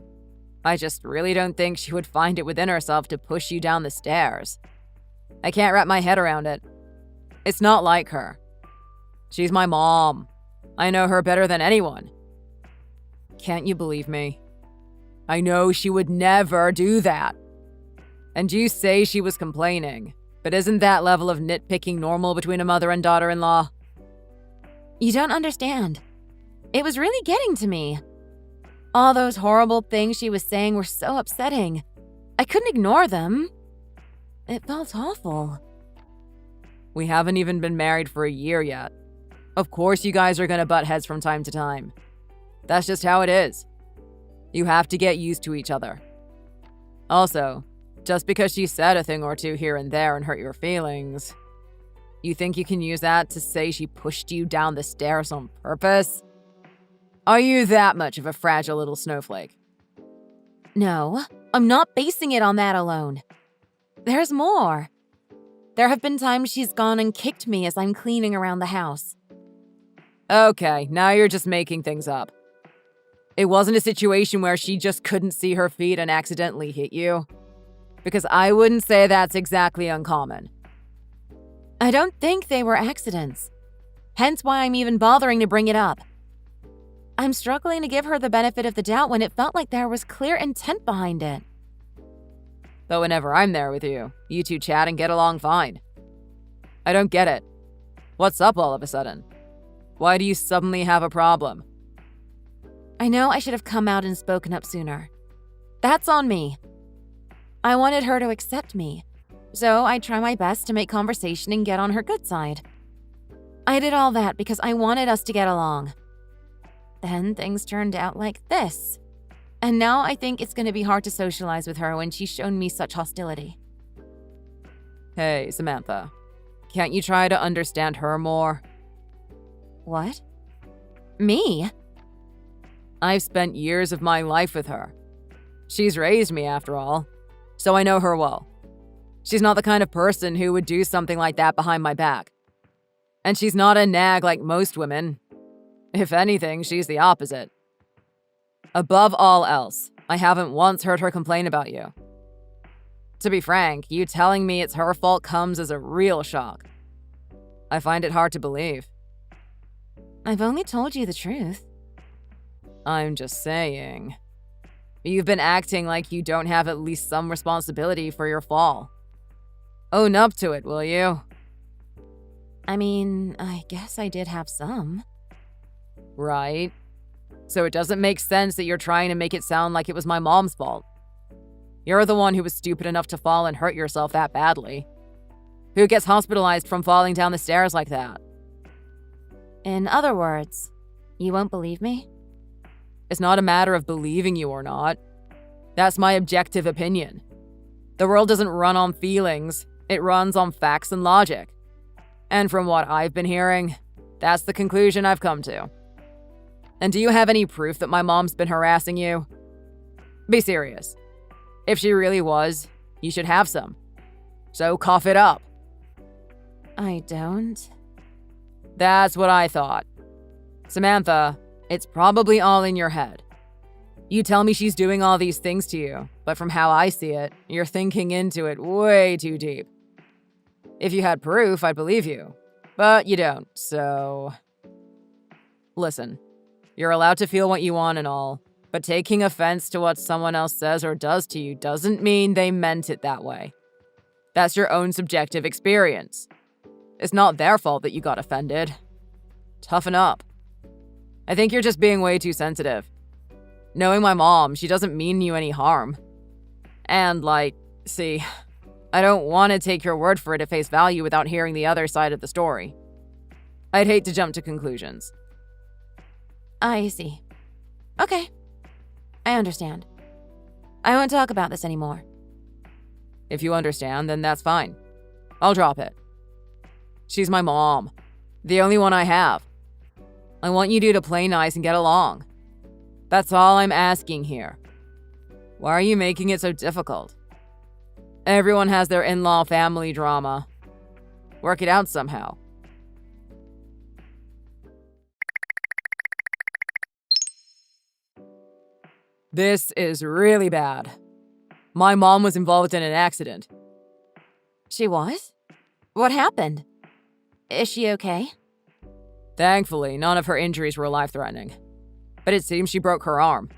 I just really don't think she would find it within herself to push you down the stairs. I can't wrap my head around it. It's not like her. She's my mom. I know her better than anyone. Can't you believe me? I know she would never do that. And you say she was complaining, but isn't that level of nitpicking normal between a mother and daughter-in-law? You don't understand. It was really getting to me. All those horrible things she was saying were so upsetting. I couldn't ignore them. It felt awful. We haven't even been married for a year yet. Of course you guys are gonna butt heads from time to time. That's just how it is. You have to get used to each other. Also, just because she said a thing or two here and there and hurt your feelings, you think you can use that to say she pushed you down the stairs on purpose? Are you that much of a fragile little snowflake? No, I'm not basing it on that alone. There's more. There have been times she's gone and kicked me as I'm cleaning around the house. Okay, now you're just making things up. It wasn't a situation where she just couldn't see her feet and accidentally hit you. Because I wouldn't say that's exactly uncommon. I don't think they were accidents. Hence why I'm even bothering to bring it up. I'm struggling to give her the benefit of the doubt when it felt like there was clear intent behind it. But whenever I'm there with you, you two chat and get along fine. I don't get it. What's up all of a sudden? Why do you suddenly have a problem? I know I should have come out and spoken up sooner. That's on me. I wanted her to accept me, so I try my best to make conversation and get on her good side. I did all that because I wanted us to get along. Then things turned out like this. And now I think it's going to be hard to socialize with her when she's shown me such hostility. Hey, Samantha. Can't you try to understand her more? What? Me? I've spent years of my life with her. She's raised me, after all, so I know her well. She's not the kind of person who would do something like that behind my back. And she's not a nag like most women. If anything, she's the opposite. Above all else, I haven't once heard her complain about you. To be frank, you telling me it's her fault comes as a real shock. I find it hard to believe. I've only told you the truth. I'm just saying. You've been acting like you don't have at least some responsibility for your fall. Own up to it, will you? I mean, I guess I did have some. Right. So it doesn't make sense that you're trying to make it sound like it was my mom's fault. You're the one who was stupid enough to fall and hurt yourself that badly. Who gets hospitalized from falling down the stairs like that? In other words, you won't believe me? It's not a matter of believing you or not. That's my objective opinion. The world doesn't run on feelings, it runs on facts and logic. And from what I've been hearing, that's the conclusion I've come to. And do you have any proof that my mom's been harassing you? Be serious. If she really was, you should have some. So cough it up. I don't. That's what I thought. Samantha, it's probably all in your head. You tell me she's doing all these things to you, but from how I see it, you're thinking into it way too deep. If you had proof, I'd believe you. But you don't, so... Listen, you're allowed to feel what you want and all, but taking offense to what someone else says or does to you doesn't mean they meant it that way. That's your own subjective experience. It's not their fault that you got offended. Toughen up. I think you're just being way too sensitive. Knowing my mom, she doesn't mean you any harm. And, see, I don't want to take your word for it at face value without hearing the other side of the story. I'd hate to jump to conclusions. I see. Okay. I understand. I won't talk about this anymore. If you understand, then that's fine. I'll drop it. She's my mom. The only one I have. I want you two to play nice and get along. That's all I'm asking here. Why are you making it so difficult? Everyone has their in-law family drama. Work it out somehow. This is really bad. My mom was involved in an accident. She was? What happened? Is she okay? Thankfully, none of her injuries were life-threatening. But it seems she broke her arm.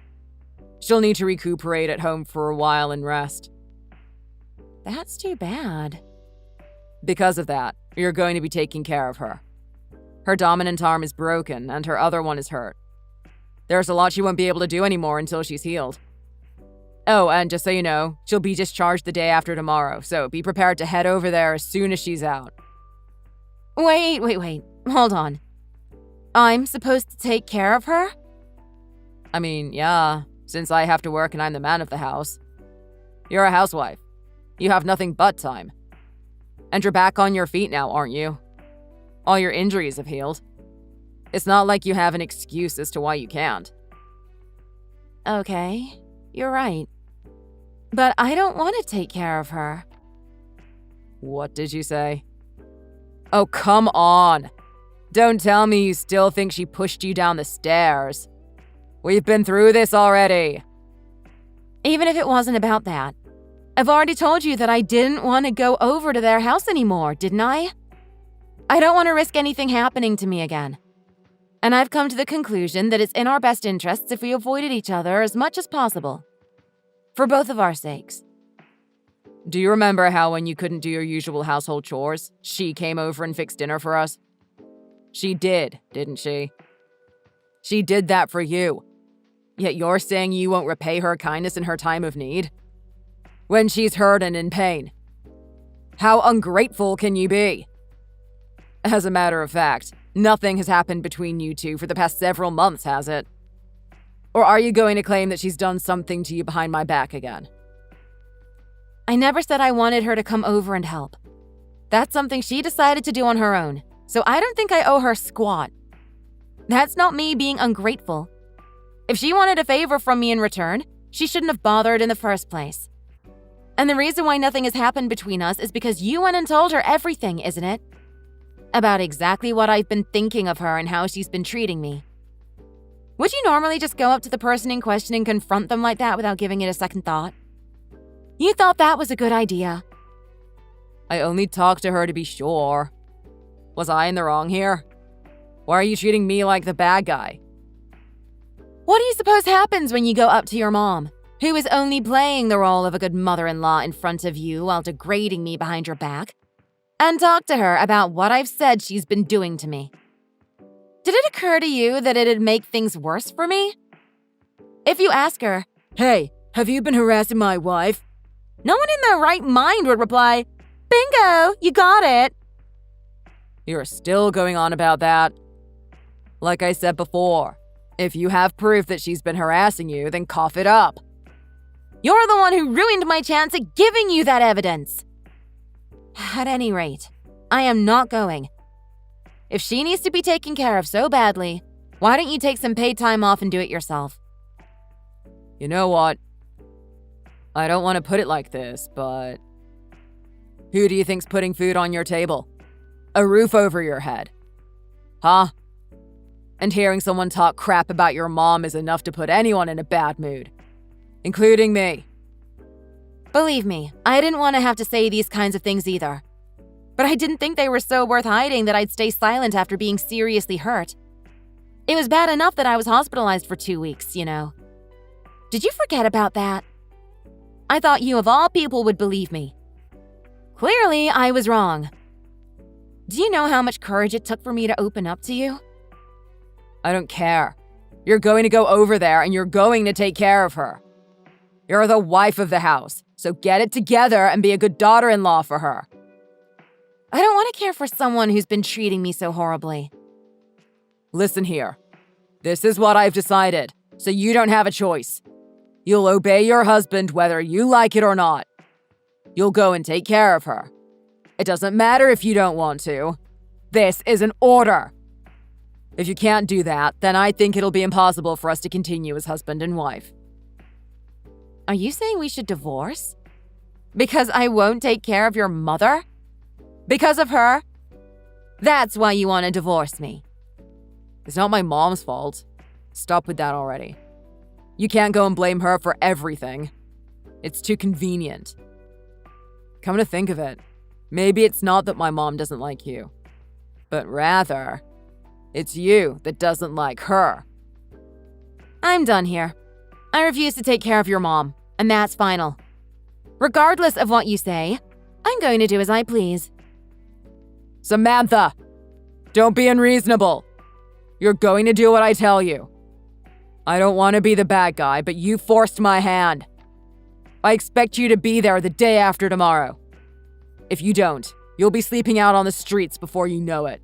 She'll need to recuperate at home for a while and rest. That's too bad. Because of that, you're going to be taking care of her. Her dominant arm is broken and her other one is hurt. There's a lot she won't be able to do anymore until she's healed. Oh, and just so you know, she'll be discharged the day after tomorrow, so be prepared to head over there as soon as she's out. Wait. Hold on. I'm supposed to take care of her? I mean, yeah, since I have to work and I'm the man of the house. You're a housewife. You have nothing but time. And you're back on your feet now, aren't you? All your injuries have healed. It's not like you have an excuse as to why you can't. Okay, you're right. But I don't want to take care of her. What did you say? Oh, come on. Don't tell me you still think she pushed you down the stairs. We've been through this already. Even if it wasn't about that, I've already told you that I didn't want to go over to their house anymore, didn't I? I don't want to risk anything happening to me again. And I've come to the conclusion that it's in our best interests if we avoided each other as much as possible. For both of our sakes. Do you remember how when you couldn't do your usual household chores, she came over and fixed dinner for us? She did, didn't she? She did that for you. Yet you're saying you won't repay her kindness in her time of need? When she's hurt and in pain. How ungrateful can you be? As a matter of fact, nothing has happened between you two for the past several months, has it? Or are you going to claim that she's done something to you behind my back again? I never said I wanted her to come over and help. That's something she decided to do on her own, so I don't think I owe her squat. That's not me being ungrateful. If she wanted a favor from me in return, she shouldn't have bothered in the first place. And the reason why nothing has happened between us is because you went and told her everything, isn't it? About exactly what I've been thinking of her and how she's been treating me. Would you normally just go up to the person in question and confront them like that without giving it a second thought? You thought that was a good idea. I only talked to her to be sure. Was I in the wrong here? Why are you treating me like the bad guy? What do you suppose happens when you go up to your mom, who is only playing the role of a good mother-in-law in front of you while degrading me behind your back, and talk to her about what I've said she's been doing to me? Did it occur to you that it'd make things worse for me? If you ask her, "Hey, have you been harassing my wife?" no one in their right mind would reply, "Bingo, you got it." You're still going on about that. Like I said before, if you have proof that she's been harassing you, then cough it up. You're the one who ruined my chance at giving you that evidence. At any rate, I am not going. If she needs to be taken care of so badly, why don't you take some paid time off and do it yourself? You know what? I don't want to put it like this, but who do you think's putting food on your table? A roof over your head? Huh? And hearing someone talk crap about your mom is enough to put anyone in a bad mood, including me. Believe me, I didn't want to have to say these kinds of things either. But I didn't think they were so worth hiding that I'd stay silent after being seriously hurt. It was bad enough that I was hospitalized for 2 weeks, you know. Did you forget about that? I thought you of all people would believe me. Clearly, I was wrong. Do you know how much courage it took for me to open up to you? I don't care. You're going to go over there and you're going to take care of her. You're the wife of the house, so get it together and be a good daughter-in-law for her. I don't want to care for someone who's been treating me so horribly. Listen here. This is what I've decided, so you don't have a choice. You'll obey your husband whether you like it or not. You'll go and take care of her. It doesn't matter if you don't want to. This is an order. If you can't do that, then I think it'll be impossible for us to continue as husband and wife. Are you saying we should divorce? Because I won't take care of your mother? Because of her? That's why you want to divorce me. It's not my mom's fault. Stop with that already. You can't go and blame her for everything. It's too convenient. Come to think of it, maybe it's not that my mom doesn't like you, but rather, it's you that doesn't like her. I'm done here. I refuse to take care of your mom, and that's final. Regardless of what you say, I'm going to do as I please. Samantha, don't be unreasonable. You're going to do what I tell you. I don't want to be the bad guy, but you forced my hand. I expect you to be there the day after tomorrow. If you don't, you'll be sleeping out on the streets before you know it.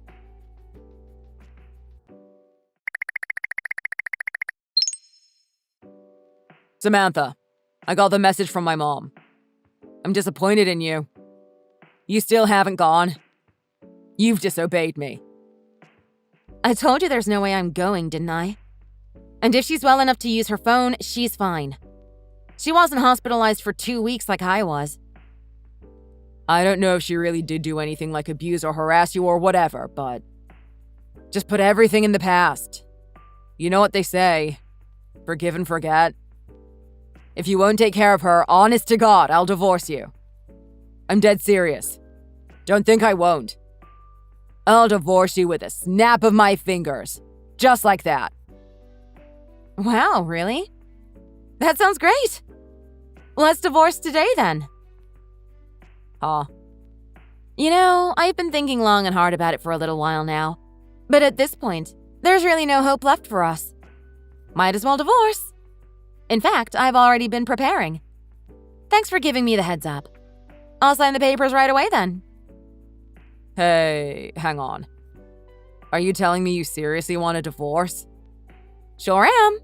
Samantha, I got the message from my mom. I'm disappointed in you. You still haven't gone. You've disobeyed me. I told you there's no way I'm going, didn't I? And if she's well enough to use her phone, she's fine. She wasn't hospitalized for 2 weeks like I was. I don't know if she really did do anything like abuse or harass you or whatever, but just put everything in the past. You know what they say, forgive and forget. If you won't take care of her, honest to God, I'll divorce you. I'm dead serious. Don't think I won't. I'll divorce you with a snap of my fingers. Just like that. Wow, really? That sounds great. Let's divorce today then. Huh? You know, I've been thinking long and hard about it for a little while now. But at this point, there's really no hope left for us. Might as well divorce. In fact, I've already been preparing. Thanks for giving me the heads up. I'll sign the papers right away then. Hey, hang on. Are you telling me you seriously want a divorce? Sure am.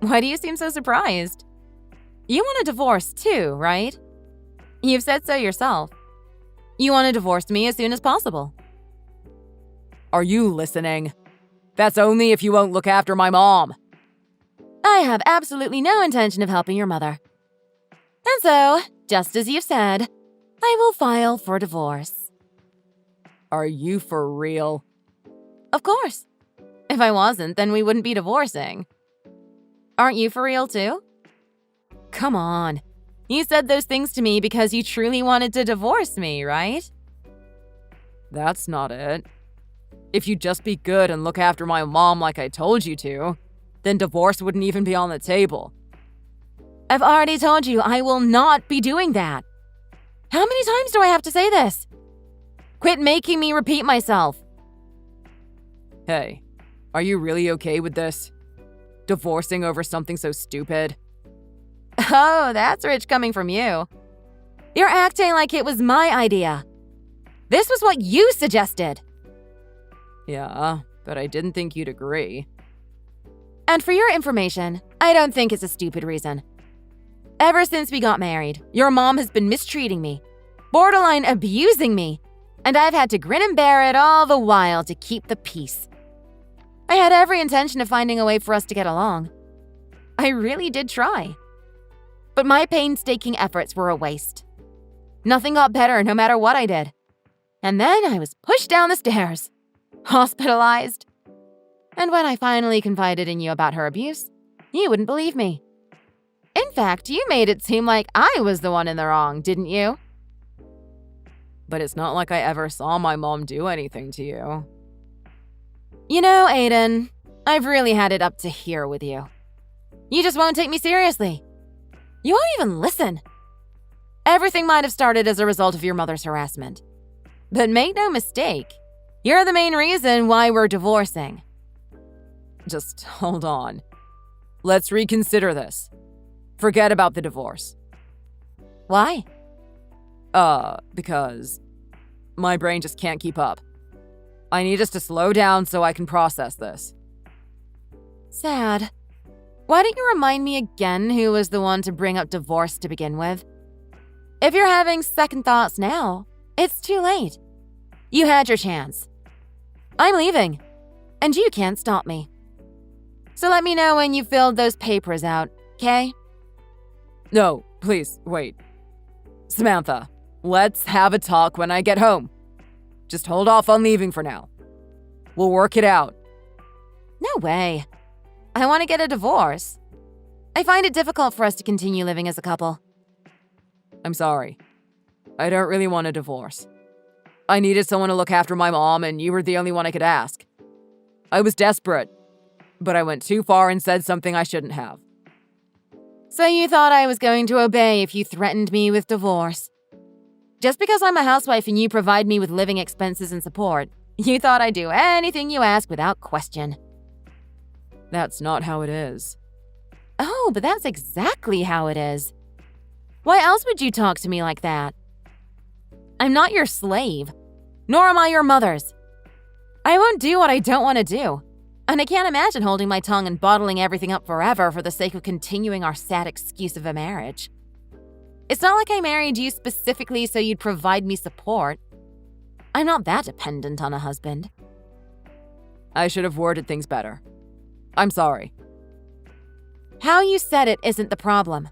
Why do you seem so surprised? You want a divorce too, right? You've said so yourself. You want to divorce me as soon as possible. Are you listening? That's only if you won't look after my mom. I have absolutely no intention of helping your mother. And so, just as you've said, I will file for divorce. Are you for real? Of course. If I wasn't, then we wouldn't be divorcing. Aren't you for real too? Come on. You said those things to me because you truly wanted to divorce me, right? That's not it. If you'd just be good and look after my mom like I told you to, then divorce wouldn't even be on the table. I've already told you I will not be doing that. How many times do I have to say this? Quit making me repeat myself. Hey, are you really okay with this? Divorcing over something so stupid? Oh, that's rich coming from you. You're acting like it was my idea. This was what you suggested. Yeah, but I didn't think you'd agree. And for your information, I don't think it's a stupid reason. Ever since we got married, your mom has been mistreating me, borderline abusing me, and I've had to grin and bear it all the while to keep the peace. I had every intention of finding a way for us to get along. I really did try. But my painstaking efforts were a waste. Nothing got better no matter what I did. And then I was pushed down the stairs, hospitalized. And when I finally confided in you about her abuse, you wouldn't believe me. In fact, you made it seem like I was the one in the wrong, didn't you? But it's not like I ever saw my mom do anything to you. You know, Aiden, I've really had it up to here with you. You just won't take me seriously. You won't even listen. Everything might have started as a result of your mother's harassment. But make no mistake, you're the main reason why we're divorcing. Just hold on. Let's reconsider this. Forget about the divorce. Why? Because my brain just can't keep up. I need us to slow down so I can process this. Sad. Why don't you remind me again who was the one to bring up divorce to begin with? If you're having second thoughts now, it's too late. You had your chance. I'm leaving, and you can't stop me. So let me know when you filled those papers out, okay? No, please, wait. Samantha, let's have a talk when I get home. Just hold off on leaving for now. We'll work it out. No way. I want to get a divorce. I find it difficult for us to continue living as a couple. I'm sorry. I don't really want a divorce. I needed someone to look after my mom, and you were the only one I could ask. I was desperate, but I went too far and said something I shouldn't have. So you thought I was going to obey if you threatened me with divorce. Just because I'm a housewife and you provide me with living expenses and support, you thought I'd do anything you ask without question. That's not how it is. Oh, but that's exactly how it is. Why else would you talk to me like that? I'm not your slave, nor am I your mother's. I won't do what I don't want to do, and I can't imagine holding my tongue and bottling everything up forever for the sake of continuing our sad excuse of a marriage. It's not like I married you specifically so you'd provide me support. I'm not that dependent on a husband. I should have worded things better. I'm sorry. How you said it isn't the problem.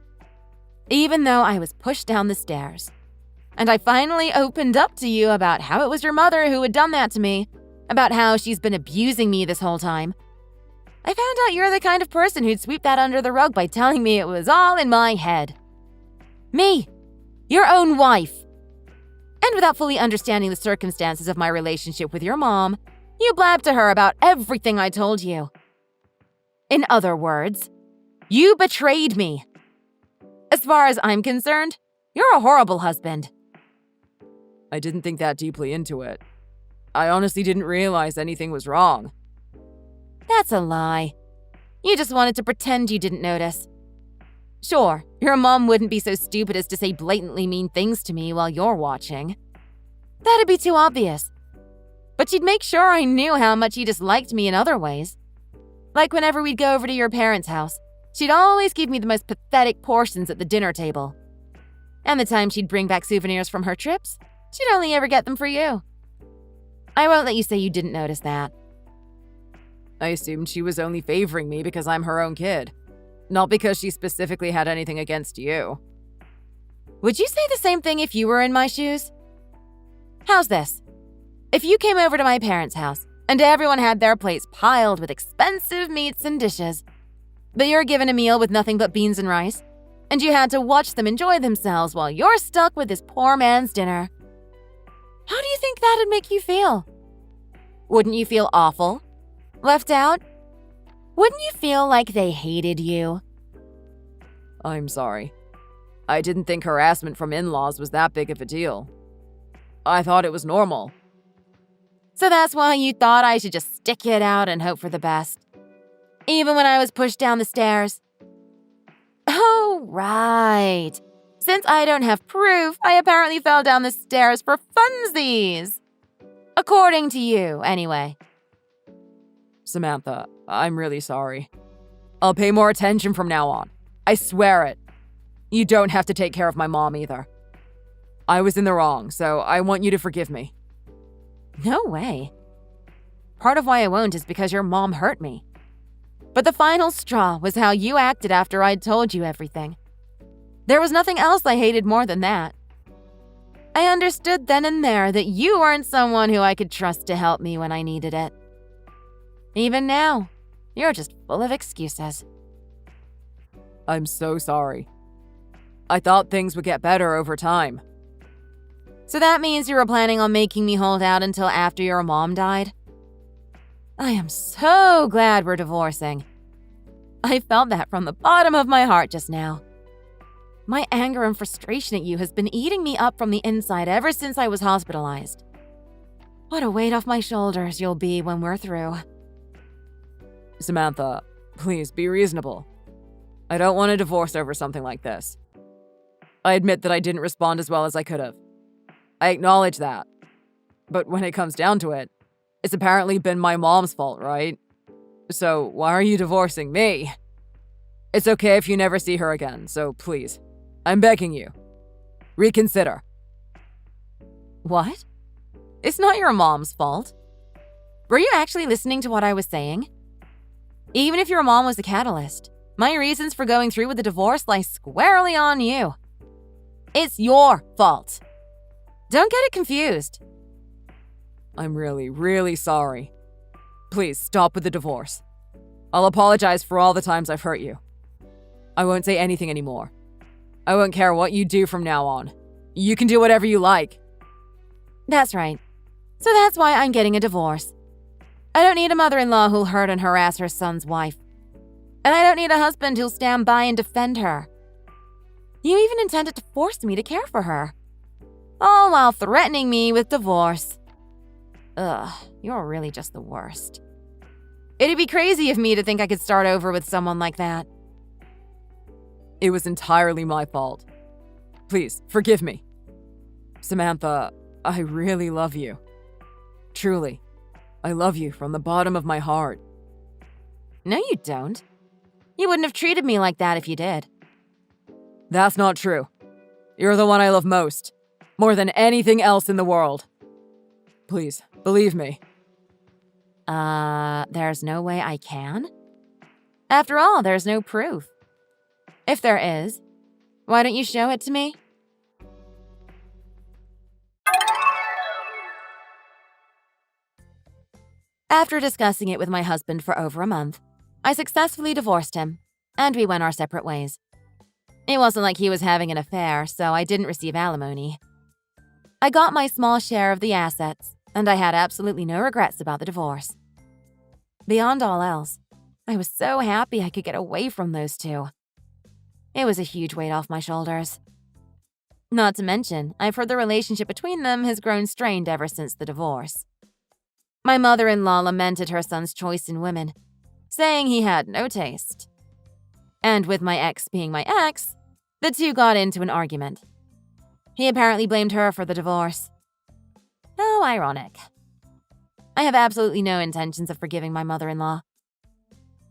Even though I was pushed down the stairs, and I finally opened up to you about how it was your mother who had done that to me, about how she's been abusing me this whole time, I found out you're the kind of person who'd sweep that under the rug by telling me it was all in my head. Me, your own wife. And without fully understanding the circumstances of my relationship with your mom, you blabbed to her about everything I told you. In other words, you betrayed me. As far as I'm concerned, you're a horrible husband. I didn't think that deeply into it. I honestly didn't realize anything was wrong. That's a lie. You just wanted to pretend you didn't notice. Sure, your mom wouldn't be so stupid as to say blatantly mean things to me while you're watching. That'd be too obvious. But she'd make sure I knew how much you disliked me in other ways. Like whenever we'd go over to your parents' house, she'd always give me the most pathetic portions at the dinner table. And the time she'd bring back souvenirs from her trips, she'd only ever get them for you. I won't let you say you didn't notice that. I assumed she was only favoring me because I'm her own kid, not because she specifically had anything against you. Would you say the same thing if you were in my shoes? How's this? If you came over to my parents' house and everyone had their plates piled with expensive meats and dishes, but you're given a meal with nothing but beans and rice, and you had to watch them enjoy themselves while you're stuck with this poor man's dinner, how do you think that'd make you feel? Wouldn't you feel awful? Left out? Wouldn't you feel like they hated you? I'm sorry. I didn't think harassment from in-laws was that big of a deal. I thought it was normal. So that's why you thought I should just stick it out and hope for the best? Even when I was pushed down the stairs? Oh, right. Since I don't have proof, I apparently fell down the stairs for funsies. According to you, anyway. Samantha, I'm really sorry. I'll pay more attention from now on. I swear it. You don't have to take care of my mom either. I was in the wrong, so I want you to forgive me. No way. Part of why I won't is because your mom hurt me. But the final straw was how you acted after I'd told you everything. There was nothing else I hated more than that. I understood then and there that you weren't someone who I could trust to help me when I needed it. Even now, you're just full of excuses. I'm so sorry. I thought things would get better over time. So that means you were planning on making me hold out until after your mom died? I am so glad we're divorcing. I felt that from the bottom of my heart just now. My anger and frustration at you has been eating me up from the inside ever since I was hospitalized. What a weight off my shoulders you'll be when we're through. Samantha, please be reasonable. I don't want a divorce over something like this. I admit that I didn't respond as well as I could have. I acknowledge that. But when it comes down to it, it's apparently been my mom's fault, right? So why are you divorcing me? It's okay if you never see her again, so please, I'm begging you. Reconsider. What? It's not your mom's fault. Were you actually listening to what I was saying? Even if your mom was the catalyst, my reasons for going through with the divorce lie squarely on you. It's your fault. Don't get it confused. I'm really, really sorry. Please stop with the divorce. I'll apologize for all the times I've hurt you. I won't say anything anymore. I won't care what you do from now on. You can do whatever you like. That's right. So that's why I'm getting a divorce. I don't need a mother-in-law who'll hurt and harass her son's wife. And I don't need a husband who'll stand by and defend her. You even intended to force me to care for her. All while threatening me with divorce. Ugh, you're really just the worst. It'd be crazy of me to think I could start over with someone like that. It was entirely my fault. Please, forgive me. Samantha, I really love you. Truly, I love you from the bottom of my heart. No, you don't. You wouldn't have treated me like that if you did. That's not true. You're the one I love most, more than anything else in the world. Please, believe me. There's no way I can? After all, there's no proof. If there is, why don't you show it to me? After discussing it with my husband for over a month, I successfully divorced him, and we went our separate ways. It wasn't like he was having an affair, so I didn't receive alimony. I got my small share of the assets, and I had absolutely no regrets about the divorce. Beyond all else, I was so happy I could get away from those two. It was a huge weight off my shoulders. Not to mention, I've heard the relationship between them has grown strained ever since the divorce. My mother-in-law lamented her son's choice in women, saying he had no taste. And with my ex being my ex, the two got into an argument. He apparently blamed her for the divorce. How ironic. I have absolutely no intentions of forgiving my mother-in-law.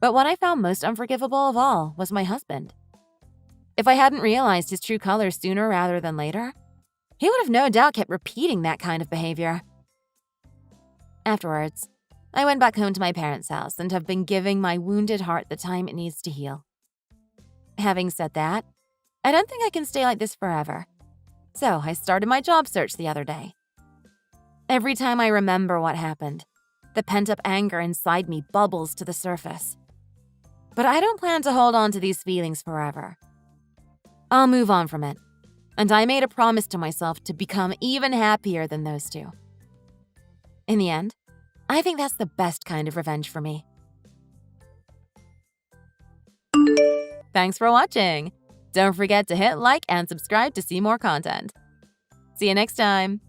But what I found most unforgivable of all was my husband. If I hadn't realized his true colors sooner rather than later, he would have no doubt kept repeating that kind of behavior. Afterwards, I went back home to my parents' house and have been giving my wounded heart the time it needs to heal. Having said that, I don't think I can stay like this forever. So I started my job search the other day. Every time I remember what happened, the pent-up anger inside me bubbles to the surface. But I don't plan to hold on to these feelings forever. I'll move on from it, and I made a promise to myself to become even happier than those two. In the end, I think that's the best kind of revenge for me. Thanks for watching. Don't forget to hit like and subscribe to see more content. See you next time.